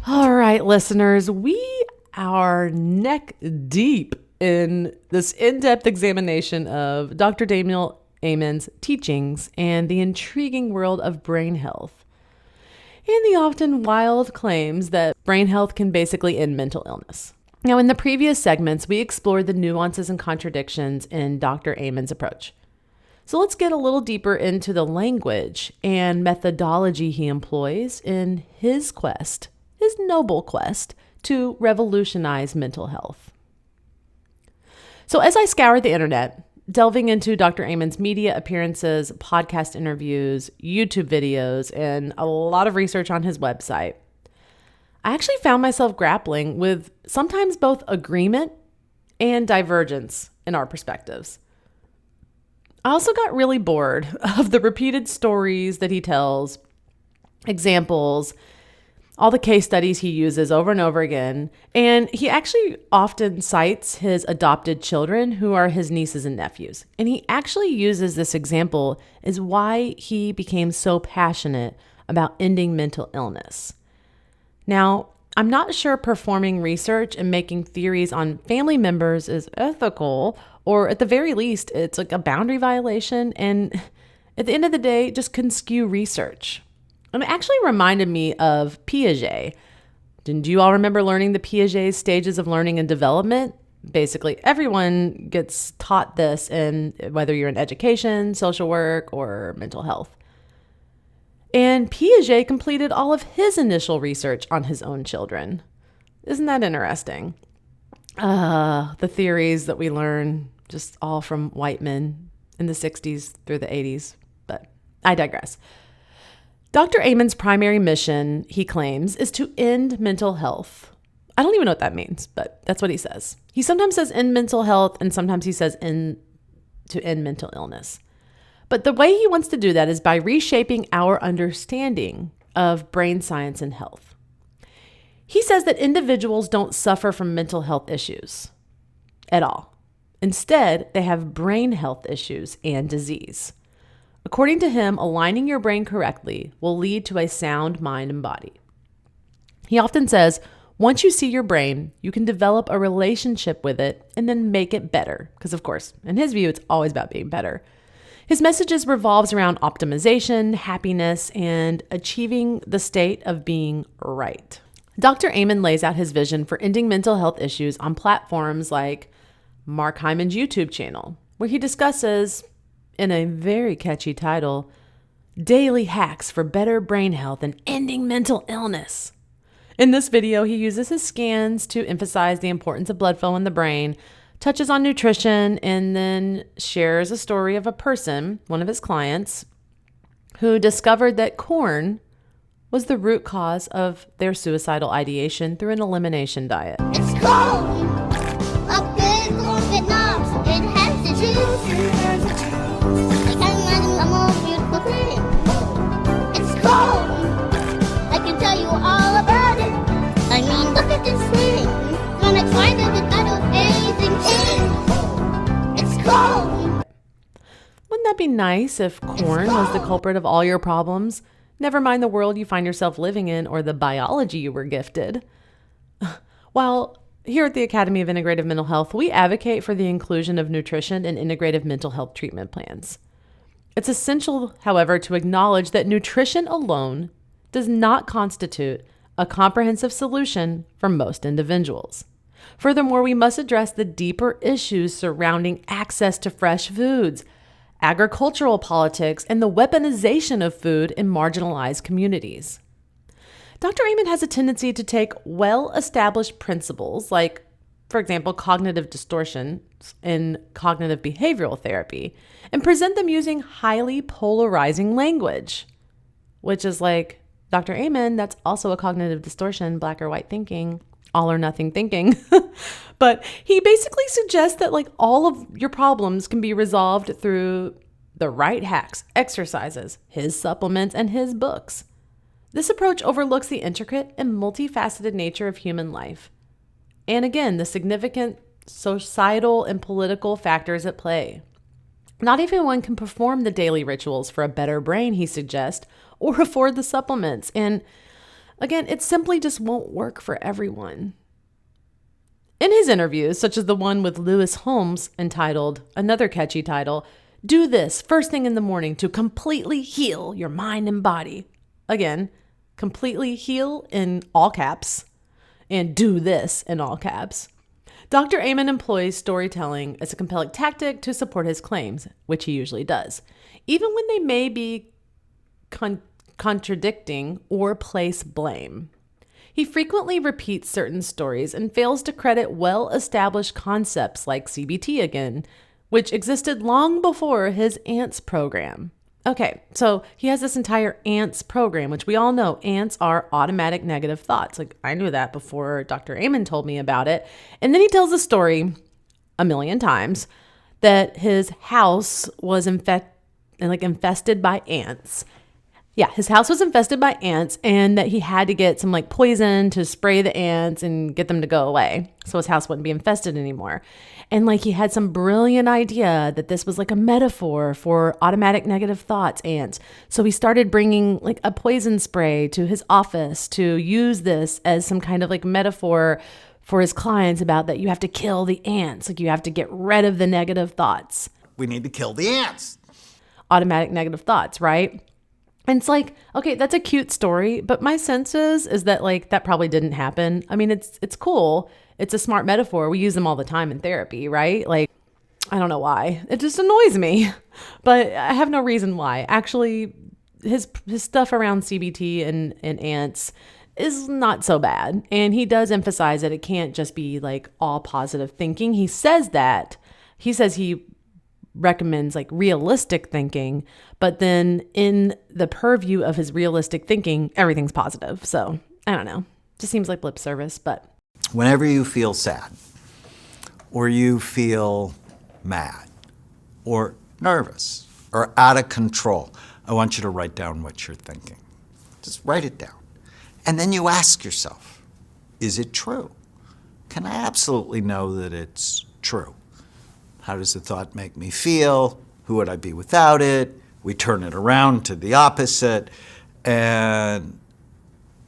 All right, listeners, we are neck deep in this in-depth examination of Dr. Daniel Amen's teachings and the intriguing world of brain health, and the often wild claims that brain health can basically end mental illness. Now, in the previous segments, we explored the nuances and contradictions in Dr. Amen's approach. So let's get a little deeper into the language and methodology he employs in his noble quest to revolutionize mental health. So as I scoured the internet, delving into Dr. Amen's media appearances, podcast interviews, YouTube videos, and a lot of research on his website, I actually found myself grappling with sometimes both agreement and divergence in our perspectives. I also got really bored of the repeated stories that he tells, examples, all the case studies he uses over and over again. And he actually often cites his adopted children who are his nieces and nephews. And he actually uses this example as why he became so passionate about ending mental illness. Now, I'm not sure performing research and making theories on family members is ethical or at the very least, it's like a boundary violation. And at the end of the day, just can skew research. And it actually reminded me of Piaget. Didn't you all remember learning the Piaget's stages of learning and development? Basically, everyone gets taught this, in whether you're in education, social work, or mental health. And Piaget completed all of his initial research on his own children. Isn't that interesting? The theories that we learn just all from white men in the 60s through the 80s. But I digress. Dr. Amen's primary mission, he claims, is to end mental health. I don't even know what that means, but that's what he says. He sometimes says end mental health, and sometimes he says to end mental illness. But the way he wants to do that is by reshaping our understanding of brain science and health. He says that individuals don't suffer from mental health issues at all. Instead, they have brain health issues and disease. According to him, aligning your brain correctly will lead to a sound mind and body. He often says, once you see your brain, you can develop a relationship with it and then make it better. Because of course, in his view, it's always about being better. His messages revolves around optimization, happiness, and achieving the state of being right. Dr. Amen lays out his vision for ending mental health issues on platforms like Mark Hyman's YouTube channel, where he discusses, in a very catchy title, Daily Hacks for Better Brain Health and Ending Mental Illness. In this video, he uses his scans to emphasize the importance of blood flow in the brain, touches on nutrition, and then shares a story of a person, one of his clients, who discovered that corn was the root cause of their suicidal ideation through an elimination diet. It's cold! A big corn Vietnam, it has the juice. I can't imagine a more beautiful thing. It's cold! I can tell you all about it. I mean, look at this thing. When I find it, I do anything. It's cold! Wouldn't that be nice if corn was the culprit of all your problems? Never mind the world you find yourself living in or the biology you were gifted. While here at the Academy of Integrative Mental Health, we advocate for the inclusion of nutrition in integrative mental health treatment plans. It's essential, however, to acknowledge that nutrition alone does not constitute a comprehensive solution for most individuals. Furthermore, we must address the deeper issues surrounding access to fresh foods, agricultural politics, and the weaponization of food in marginalized communities. Dr. Amen has a tendency to take well-established principles like, for example, cognitive distortions in cognitive behavioral therapy and present them using highly polarizing language, which is like, Dr. Amen, that's also a cognitive distortion, black or white thinking, all or nothing thinking. But he basically suggests that like all of your problems can be resolved through the right hacks, exercises, his supplements, and his books. This approach overlooks the intricate and multifaceted nature of human life. And again, the significant societal and political factors at play. Not everyone can perform the daily rituals for a better brain, he suggests, or afford the supplements. And again, it simply just won't work for everyone. In his interviews, such as the one with Lewis Holmes entitled, another catchy title, Do This First Thing in the Morning to Completely Heal Your Mind and Body. Again, completely heal in all caps and do this in all caps. Dr. Amen employs storytelling as a compelling tactic to support his claims, which he usually does, even when they may be contradicting or place blame. He frequently repeats certain stories and fails to credit well-established concepts like CBT again, which existed long before his ANTS program. Okay, so he has this entire ANTS program, which we all know ANTS are automatic negative thoughts. Like I knew that before Dr. Amen told me about it. And then he tells a story 1,000,000 times that his house was infested by ants. Yeah, his house was infested by ants and that he had to get some like poison to spray the ants and get them to go away so his house wouldn't be infested anymore. And like he had some brilliant idea that this was like a metaphor for automatic negative thoughts ants. So he started bringing like a poison spray to his office to use this as some kind of like metaphor for his clients about that you have to kill the ants. Like you have to get rid of the negative thoughts. We need to kill the ants. Automatic negative thoughts, right? And it's like, okay, that's a cute story, but my sense is that like that probably didn't happen. I mean, it's cool. It's a smart metaphor. We use them all the time in therapy, right? Like, I don't know why. It just annoys me, but I have no reason why. Actually, his stuff around CBT and ants is not so bad. And he does emphasize that it can't just be like all positive thinking. He says that. He says he recommends like realistic thinking, but then in the purview of his realistic thinking, everything's positive. So I don't know. Just seems like lip service, but. Whenever you feel sad or you feel mad or nervous or out of control, I want you to write down what you're thinking. Just write it down. And then you ask yourself, is it true? Can I absolutely know that it's true? How does the thought make me feel? Who would I be without it? We turn it around to the opposite. And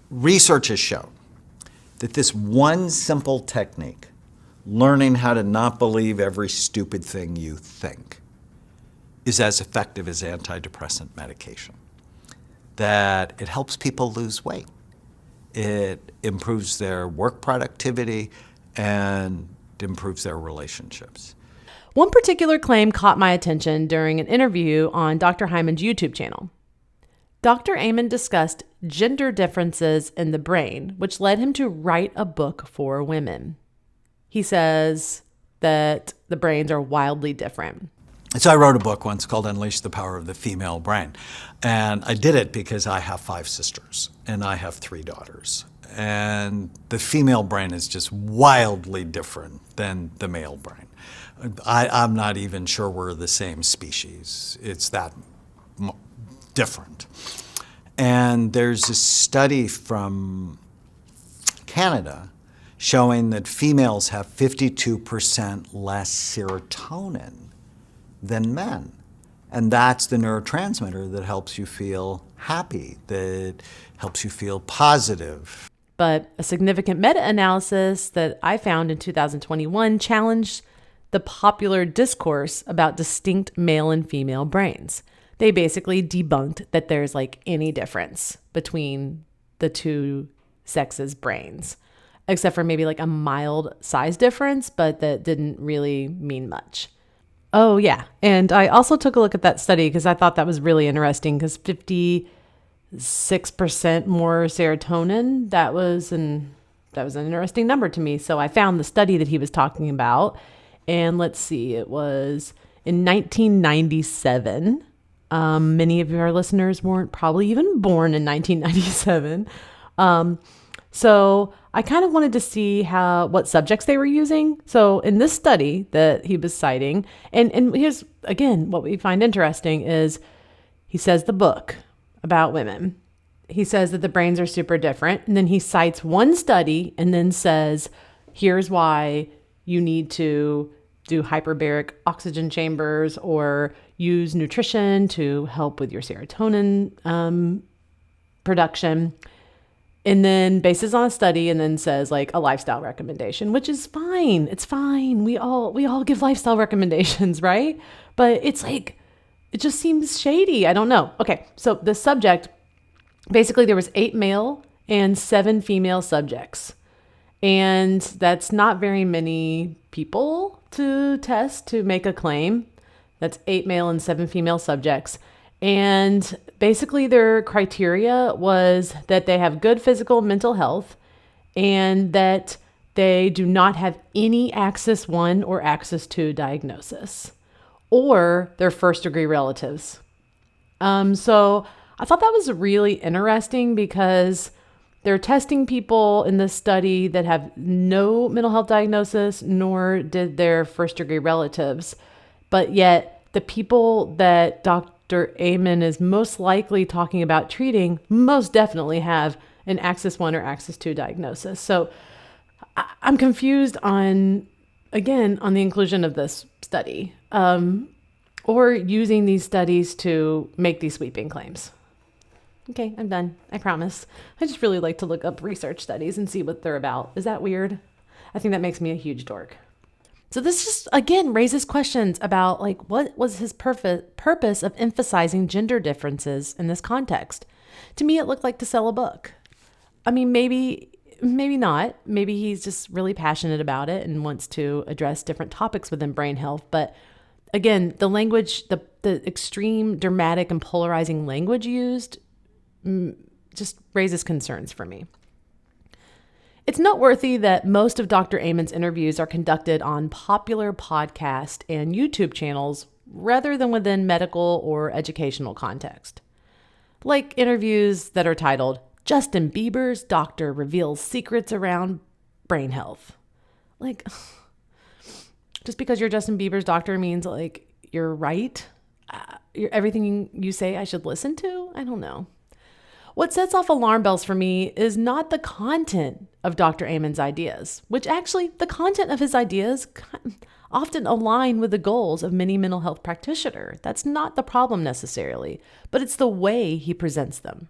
research has shown that this one simple technique, learning how to not believe every stupid thing you think, is as effective as antidepressant medication. That it helps people lose weight. It improves their work productivity and improves their relationships. One particular claim caught my attention during an interview on Dr. Hyman's YouTube channel. Dr. Amen discussed gender differences in the brain, which led him to write a book for women. He says that the brains are wildly different. So I wrote a book once called Unleash the Power of the Female Brain. And I did it because I have 5 sisters and I have 3 daughters. And the female brain is just wildly different than the male brain. I'm not even sure we're the same species. It's that different. And there's a study from Canada showing that females have 52% less serotonin than men. And that's the neurotransmitter that helps you feel happy, that helps you feel positive. But a significant meta-analysis that I found in 2021 challenged the popular discourse about distinct male and female brains. They basically debunked that there's like any difference between the two sexes' brains, except for maybe like a mild size difference, but that didn't really mean much. Oh yeah, and I also took a look at that study because I thought that was really interesting because 56% more serotonin, that was an interesting number to me. So I found the study that he was talking about, and let's see, it was in 1997. Many of our listeners weren't probably even born in 1997. So I kind of wanted to see what subjects they were using. So in this study that he was citing, and here's, again, what we find interesting is he says the book about women. He says that the brains are super different. And then he cites one study and then says, here's why you need to do hyperbaric oxygen chambers or use nutrition to help with your serotonin production. And then bases on a study and then says like a lifestyle recommendation, which is fine. It's fine. We all give lifestyle recommendations, right? But it's like, it just seems shady. I don't know. Okay. So the subject, basically there was 8 male and 7 female subjects. And that's not very many people to test to make a claim. That's 8 male and 7 female subjects. And basically their criteria was that they have good physical and mental health and that they do not have any Axis 1 or Axis 2 diagnosis or their first degree relatives. So I thought that was really interesting because they're testing people in this study that have no mental health diagnosis, nor did their first degree relatives. But yet the people that Dr. Amen is most likely talking about treating most definitely have an Axis 1 or Axis 2 diagnosis. So I'm confused on the inclusion of this study or using these studies to make these sweeping claims. Okay, I'm done. I promise. I just really like to look up research studies and see what they're about. Is that weird? I think that makes me a huge dork. So this just, again, raises questions about like, what was his purpose of emphasizing gender differences in this context? To me, it looked like to sell a book. I mean, maybe not. Maybe he's just really passionate about it and wants to address different topics within brain health. But again, the language, the extreme, dramatic, and polarizing language used just raises concerns for me. It's noteworthy that most of Dr. Amen's interviews are conducted on popular podcast and YouTube channels rather than within medical or educational context. Like interviews that are titled, Justin Bieber's Doctor Reveals Secrets Around Brain Health. Like, just because you're Justin Bieber's doctor means like you're right? Everything you say I should listen to? I don't know. What sets off alarm bells for me is not the content of Dr. Amen's ideas, which actually the content of his ideas often align with the goals of many mental health practitioners. That's not the problem necessarily, but it's the way he presents them.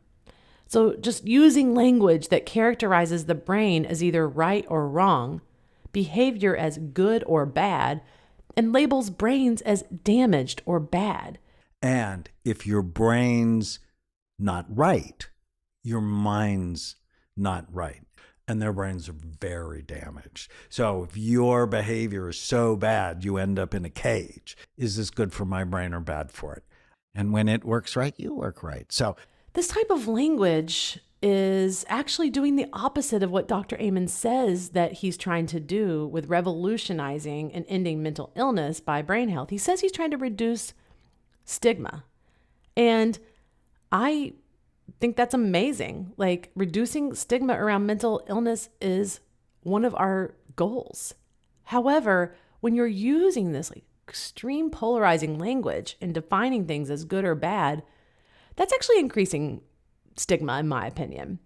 So just using language that characterizes the brain as either right or wrong, behavior as good or bad, and labels brains as damaged or bad. And if your brain's not right, your mind's not right. And their brains are very damaged. So if your behavior is so bad, you end up in a cage. Is this good for my brain or bad for it? And when it works right, you work right. So this type of language is actually doing the opposite of what Dr. Amen says that he's trying to do with revolutionizing and ending mental illness by brain health. He says he's trying to reduce stigma. And I think that's amazing. Like, reducing stigma around mental illness is one of our goals. However, when you're using this like extreme polarizing language and defining things as good or bad, that's actually increasing stigma, in my opinion.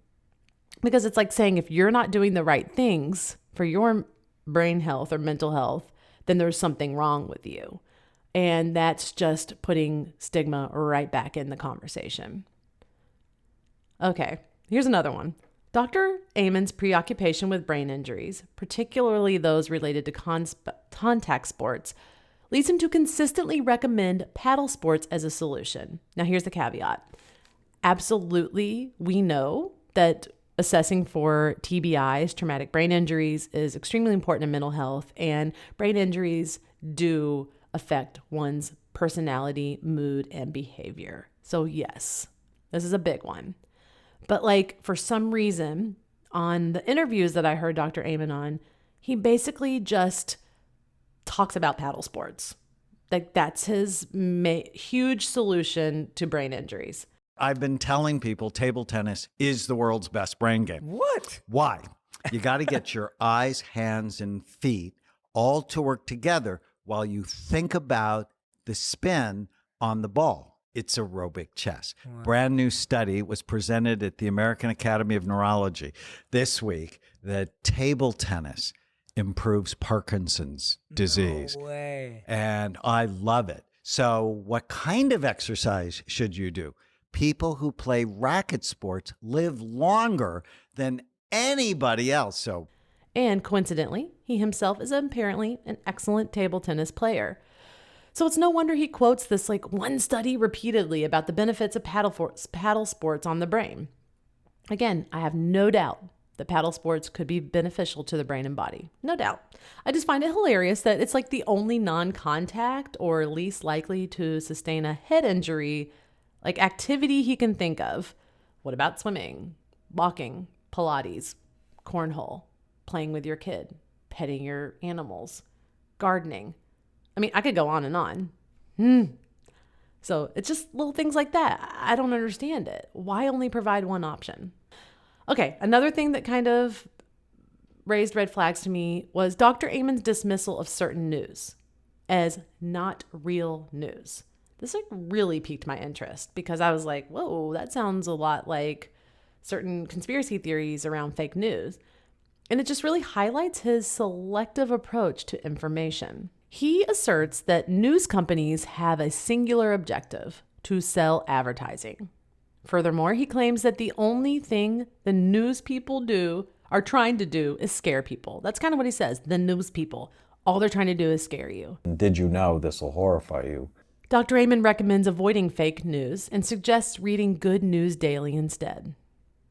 Because it's like saying if you're not doing the right things for your brain health or mental health, then there's something wrong with you. And that's just putting stigma right back in the conversation. Okay, here's another one. Dr. Amen's preoccupation with brain injuries, particularly those related to contact sports, leads him to consistently recommend paddle sports as a solution. Now, here's the caveat. Absolutely, we know that assessing for TBIs, traumatic brain injuries, is extremely important in mental health, and brain injuries do affect one's personality, mood, and behavior. So yes, this is a big one. But like, for some reason, on the interviews that I heard Dr. Amen on, he basically just talks about paddle sports. Like, that's his huge solution to brain injuries. I've been telling people table tennis is the world's best brain game. What? Why? You got to get your eyes, hands, and feet all to work together while you think about the spin on the ball. It's aerobic chess. Wow. Brand new study was presented at the American Academy of Neurology this week that table tennis improves Parkinson's disease. No way. And I love it. So what kind of exercise should you do? People who play racket sports live longer than anybody else. And coincidentally, he himself is apparently an excellent table tennis player. So it's no wonder he quotes this like one study repeatedly about the benefits of paddle sports on the brain. Again, I have no doubt that paddle sports could be beneficial to the brain and body. No doubt. I just find it hilarious that it's like the only non-contact or least likely to sustain a head injury like activity he can think of. What about swimming, walking, Pilates, cornhole, playing with your kid, petting your animals, gardening? I mean, I could go on and on. So it's just little things like that. I don't understand it. Why only provide one option? Okay, another thing that kind of raised red flags to me was Dr. Amen's dismissal of certain news as not real news. This like really piqued my interest because I was like, whoa, that sounds a lot like certain conspiracy theories around fake news. And it just really highlights his selective approach to information. He asserts that news companies have a singular objective: to sell advertising. Furthermore, he claims that the only thing the news people do are trying to do is scare people. That's kind of what he says. The news people, all they're trying to do is scare you. Did you know this will horrify you? Dr. Amen recommends avoiding fake news and suggests reading good news daily instead.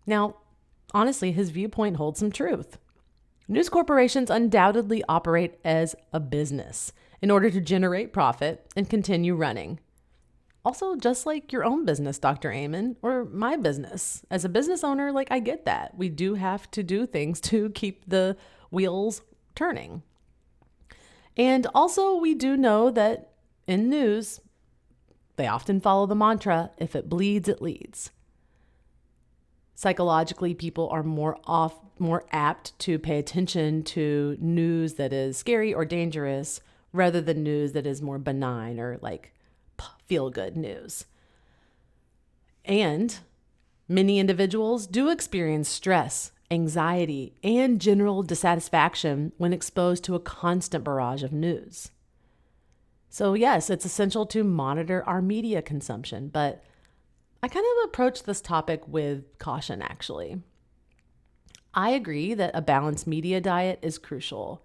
Now, honestly, his viewpoint holds some truth. News corporations undoubtedly operate as a business in order to generate profit and continue running. Also, just like your own business, Dr. Amen, or my business. As a business owner, I get that. We do have to do things to keep the wheels turning. And also, we do know that in news, they often follow the mantra, if it bleeds, it leads. Psychologically, people are more apt to pay attention to news that is scary or dangerous rather than news that is more benign or feel-good news. And many individuals do experience stress, anxiety, and general dissatisfaction when exposed to a constant barrage of news. So yes, it's essential to monitor our media consumption, but I kind of approach this topic with caution, actually. I agree that a balanced media diet is crucial,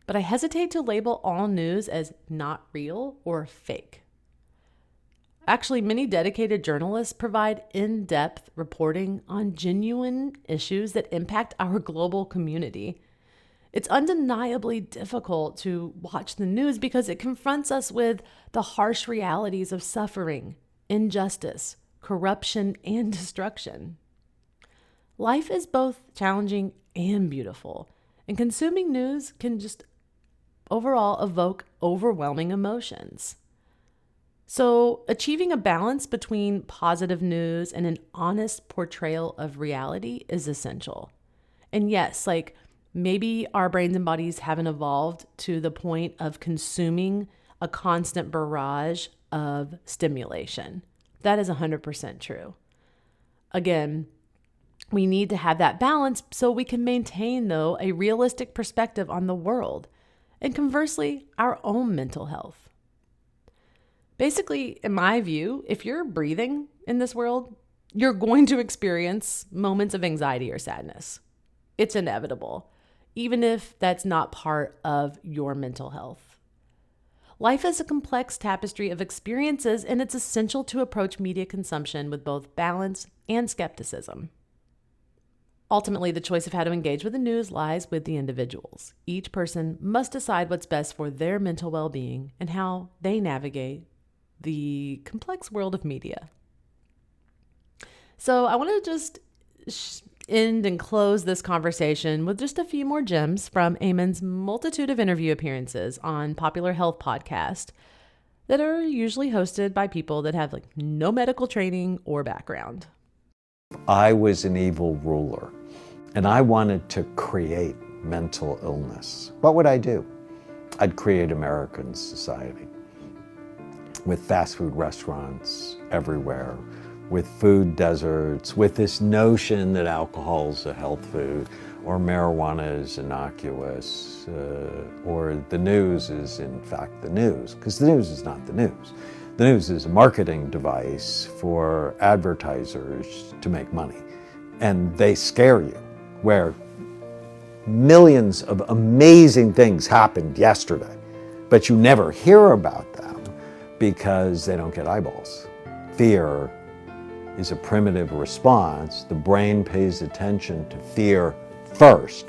but I hesitate to label all news as not real or fake. Actually, many dedicated journalists provide in-depth reporting on genuine issues that impact our global community. It's undeniably difficult to watch the news because it confronts us with the harsh realities of suffering, injustice, corruption, and destruction. Life is both challenging and beautiful, and consuming news can just overall evoke overwhelming emotions. So, achieving a balance between positive news and an honest portrayal of reality is essential. And yes, maybe our brains and bodies haven't evolved to the point of consuming a constant barrage of stimulation. That is 100% true. Again, we need to have that balance so we can maintain, though, a realistic perspective on the world and conversely, our own mental health. Basically, in my view, if you're breathing in this world, you're going to experience moments of anxiety or sadness. It's inevitable, even if that's not part of your mental health. Life is a complex tapestry of experiences, and it's essential to approach media consumption with both balance and skepticism. Ultimately, the choice of how to engage with the news lies with the individuals. Each person must decide what's best for their mental well-being and how they navigate the complex world of media. So I want to just end and close this conversation with just a few more gems from Amen's multitude of interview appearances on popular health podcasts that are usually hosted by people that have no medical training or background. I was an evil ruler and I wanted to create mental illness. What would I do? I'd create American society with fast food restaurants everywhere, with food deserts, with this notion that alcohol is a health food, or marijuana is innocuous, or the news is in fact the news, because the news is not the news. The news is a marketing device for advertisers to make money, and they scare you, where millions of amazing things happened yesterday, but you never hear about them because they don't get eyeballs. Fear is a primitive response. The brain pays attention to fear first,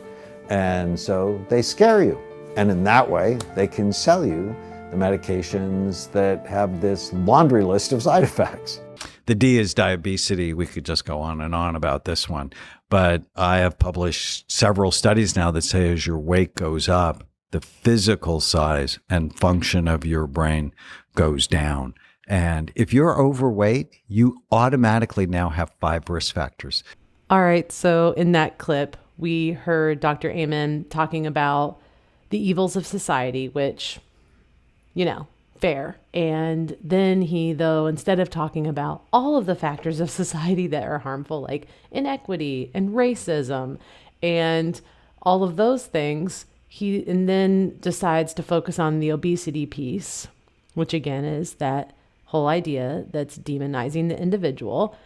and so they scare you. And in that way, they can sell you the medications that have this laundry list of side effects. The D is diabesity. We could just go on and on about this one, but I have published several studies now that say as your weight goes up, the physical size and function of your brain goes down. And if you're overweight, you automatically now have 5 risk factors. All right, so in that clip, we heard Dr. Amen talking about the evils of society, which, fair. And then he, though, instead of talking about all of the factors of society that are harmful, like inequity and racism and all of those things, he then decides to focus on the obesity piece, which again is that whole idea that's demonizing the individual.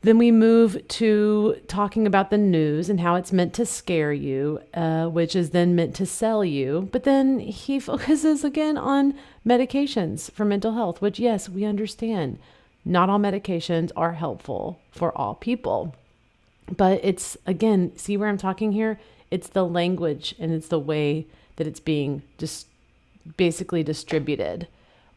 Then we move to talking about the news and how it's meant to scare you, which is then meant to sell you. But then he focuses again on medications for mental health, which, yes, we understand. Not all medications are helpful for all people. But it's, again, see where I'm talking here? It's the language and it's the way that it's being just basically distributed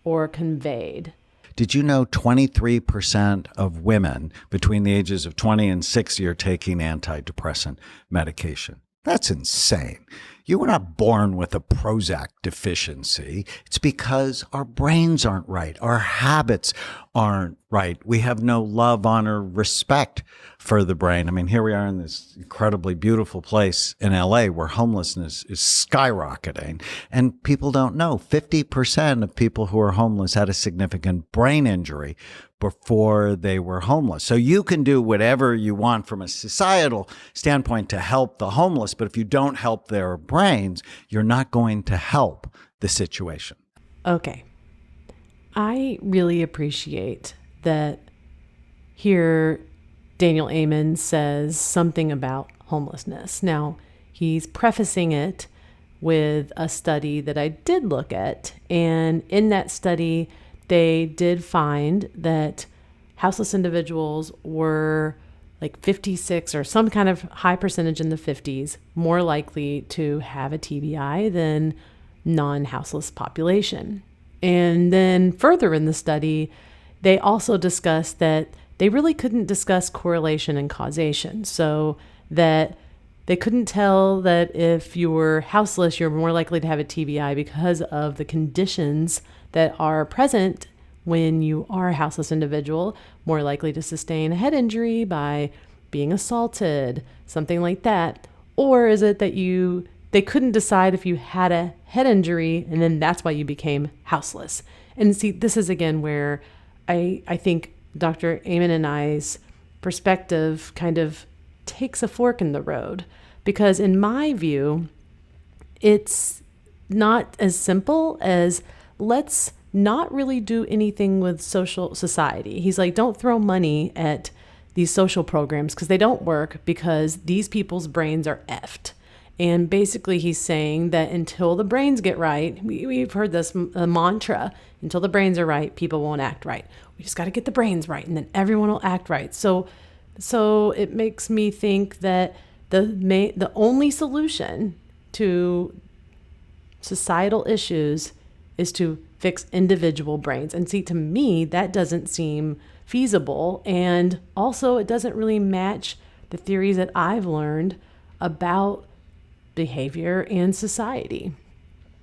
or conveyed. Did you know 23% of women between the ages of 20 and 60 are taking antidepressant medication? That's insane. You were not born with a Prozac deficiency. It's because our brains aren't right. Our habits aren't right. We have no love, honor, respect for the brain. I mean, here we are in this incredibly beautiful place in LA where homelessness is skyrocketing. And people don't know 50% of people who are homeless had a significant brain injury before they were homeless. So you can do whatever you want from a societal standpoint to help the homeless, but if you don't help their brains, you're not going to help the situation. Okay. I really appreciate that here Daniel Amen says something about homelessness. Now, he's prefacing it with a study that I did look at, and in that study, they did find that houseless individuals were like 56 or some kind of high percentage in the 50s more likely to have a TBI than non-houseless population. And then further in the study, they also discussed that they really couldn't discuss correlation and causation. So that they couldn't tell that if you were houseless, you're more likely to have a TBI because of the conditions that are present when you are a houseless individual, more likely to sustain a head injury by being assaulted, something like that. Or is it that they couldn't decide if you had a head injury and then that's why you became houseless? And see, this is again where I think Dr. Amen and I's perspective kind of takes a fork in the road, because in my view, it's not as simple as let's not really do anything with society. He's like, don't throw money at these social programs because they don't work, because these people's brains are effed. And basically he's saying that until the brains get right, we've heard this mantra, until the brains are right, people won't act right. We just got to get the brains right and then everyone will act right. So it makes me think that the only solution to societal issues is to fix individual brains. And see, to me, that doesn't seem feasible. And also it doesn't really match the theories that I've learned about behavior and society.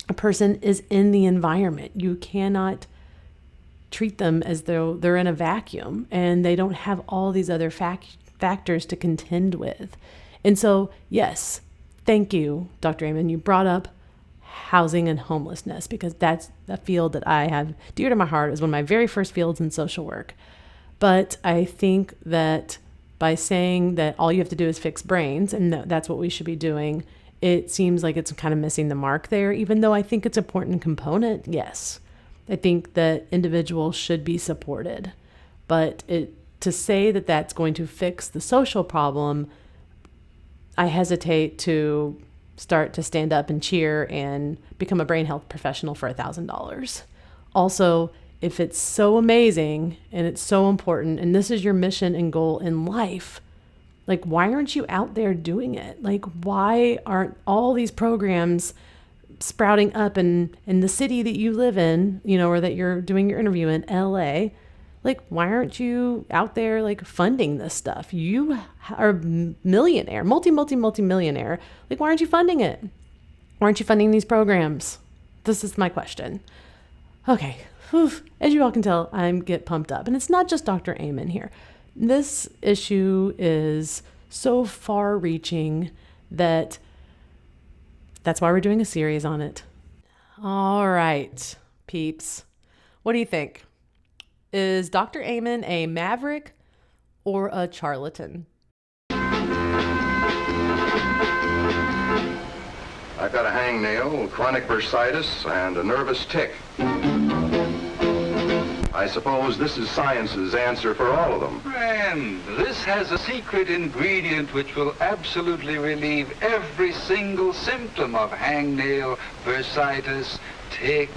A person is in the environment. You cannot treat them as though they're in a vacuum and they don't have all these other factors to contend with. And so, yes, thank you, Dr. Amen. You brought up housing and homelessness, because that's a field that I have dear to my heart. It was one of my very first fields in social work. But I think that by saying that all you have to do is fix brains, and that's what we should be doing, it seems like it's kind of missing the mark there, even though I think it's an important component. Yes, I think that individuals should be supported. But to say that that's going to fix the social problem, I hesitate to start to stand up and cheer and become a brain health professional for $1,000. Also, if it's so amazing and it's so important, and this is your mission and goal in life, like, why aren't you out there doing it? Like, why aren't all these programs sprouting up in the city that you live in, or that you're doing your interview in LA? Like, why aren't you out there, like, funding this stuff? You are a millionaire, multi-millionaire. Like, why aren't you funding it? Why aren't you funding these programs? This is my question. Okay. Whew. As you all can tell, I get pumped up. And it's not just Dr. Amen here. This issue is so far-reaching that's why we're doing a series on it. All right, peeps. What do you think? Is Dr. Amen a maverick or a charlatan? I've got a hangnail, chronic bursitis, and a nervous tic. I I suppose this is science's answer for all of them. Friend, this has a secret ingredient which will absolutely relieve every single symptom of hangnail, bursitis, tick,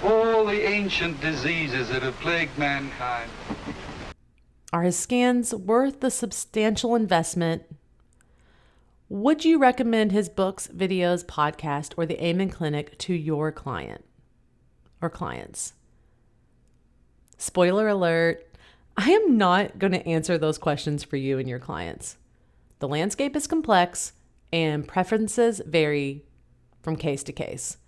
all the ancient diseases that have plagued mankind. Are his scans worth the substantial investment? Would you recommend his books, videos, podcast, or the Amen Clinic to your client or clients? Spoiler alert, I am not going to answer those questions for you and your clients. The landscape is complex and preferences vary from case to case.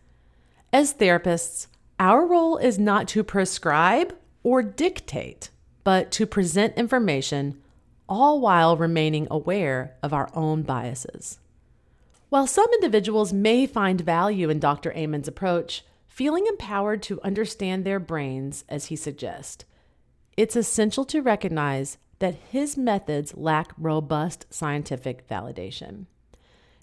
As therapists, our role is not to prescribe or dictate, but to present information, all while remaining aware of our own biases. While some individuals may find value in Dr. Amen's approach, feeling empowered to understand their brains as he suggests, it's essential to recognize that his methods lack robust scientific validation.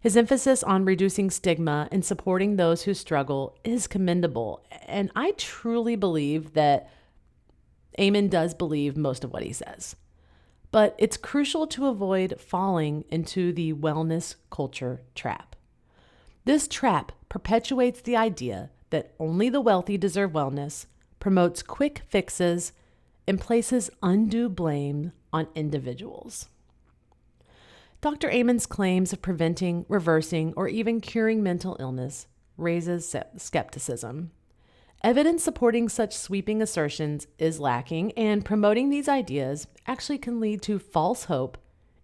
His emphasis on reducing stigma and supporting those who struggle is commendable, and I truly believe that Amen does believe most of what he says. But it's crucial to avoid falling into the wellness culture trap. This trap perpetuates the idea that only the wealthy deserve wellness, promotes quick fixes, and places undue blame on individuals. Dr. Amen's claims of preventing, reversing, or even curing mental illness raises skepticism. Evidence supporting such sweeping assertions is lacking, and promoting these ideas actually can lead to false hope,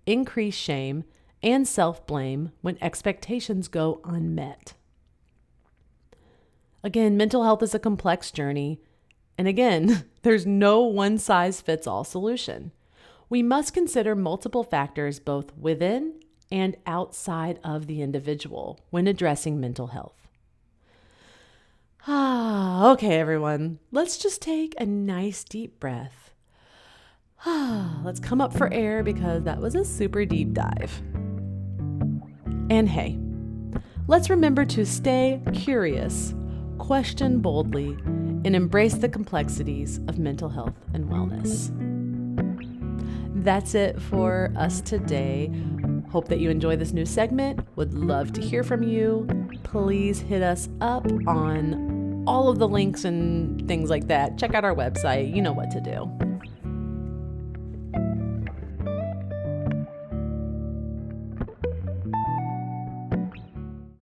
increased shame, and self-blame when expectations go unmet. Again, mental health is a complex journey, and again, there's no one-size-fits-all solution. We must consider multiple factors both within and outside of the individual when addressing mental health. Okay, everyone, let's just take a nice deep breath. Let's come up for air because that was a super deep dive. And hey, let's remember to stay curious, question boldly, and embrace the complexities of mental health and wellness. That's it for us today. Hope that you enjoy this new segment. Would love to hear from you. Please hit us up on all of the links and things like that. Check out our website. You know what to do.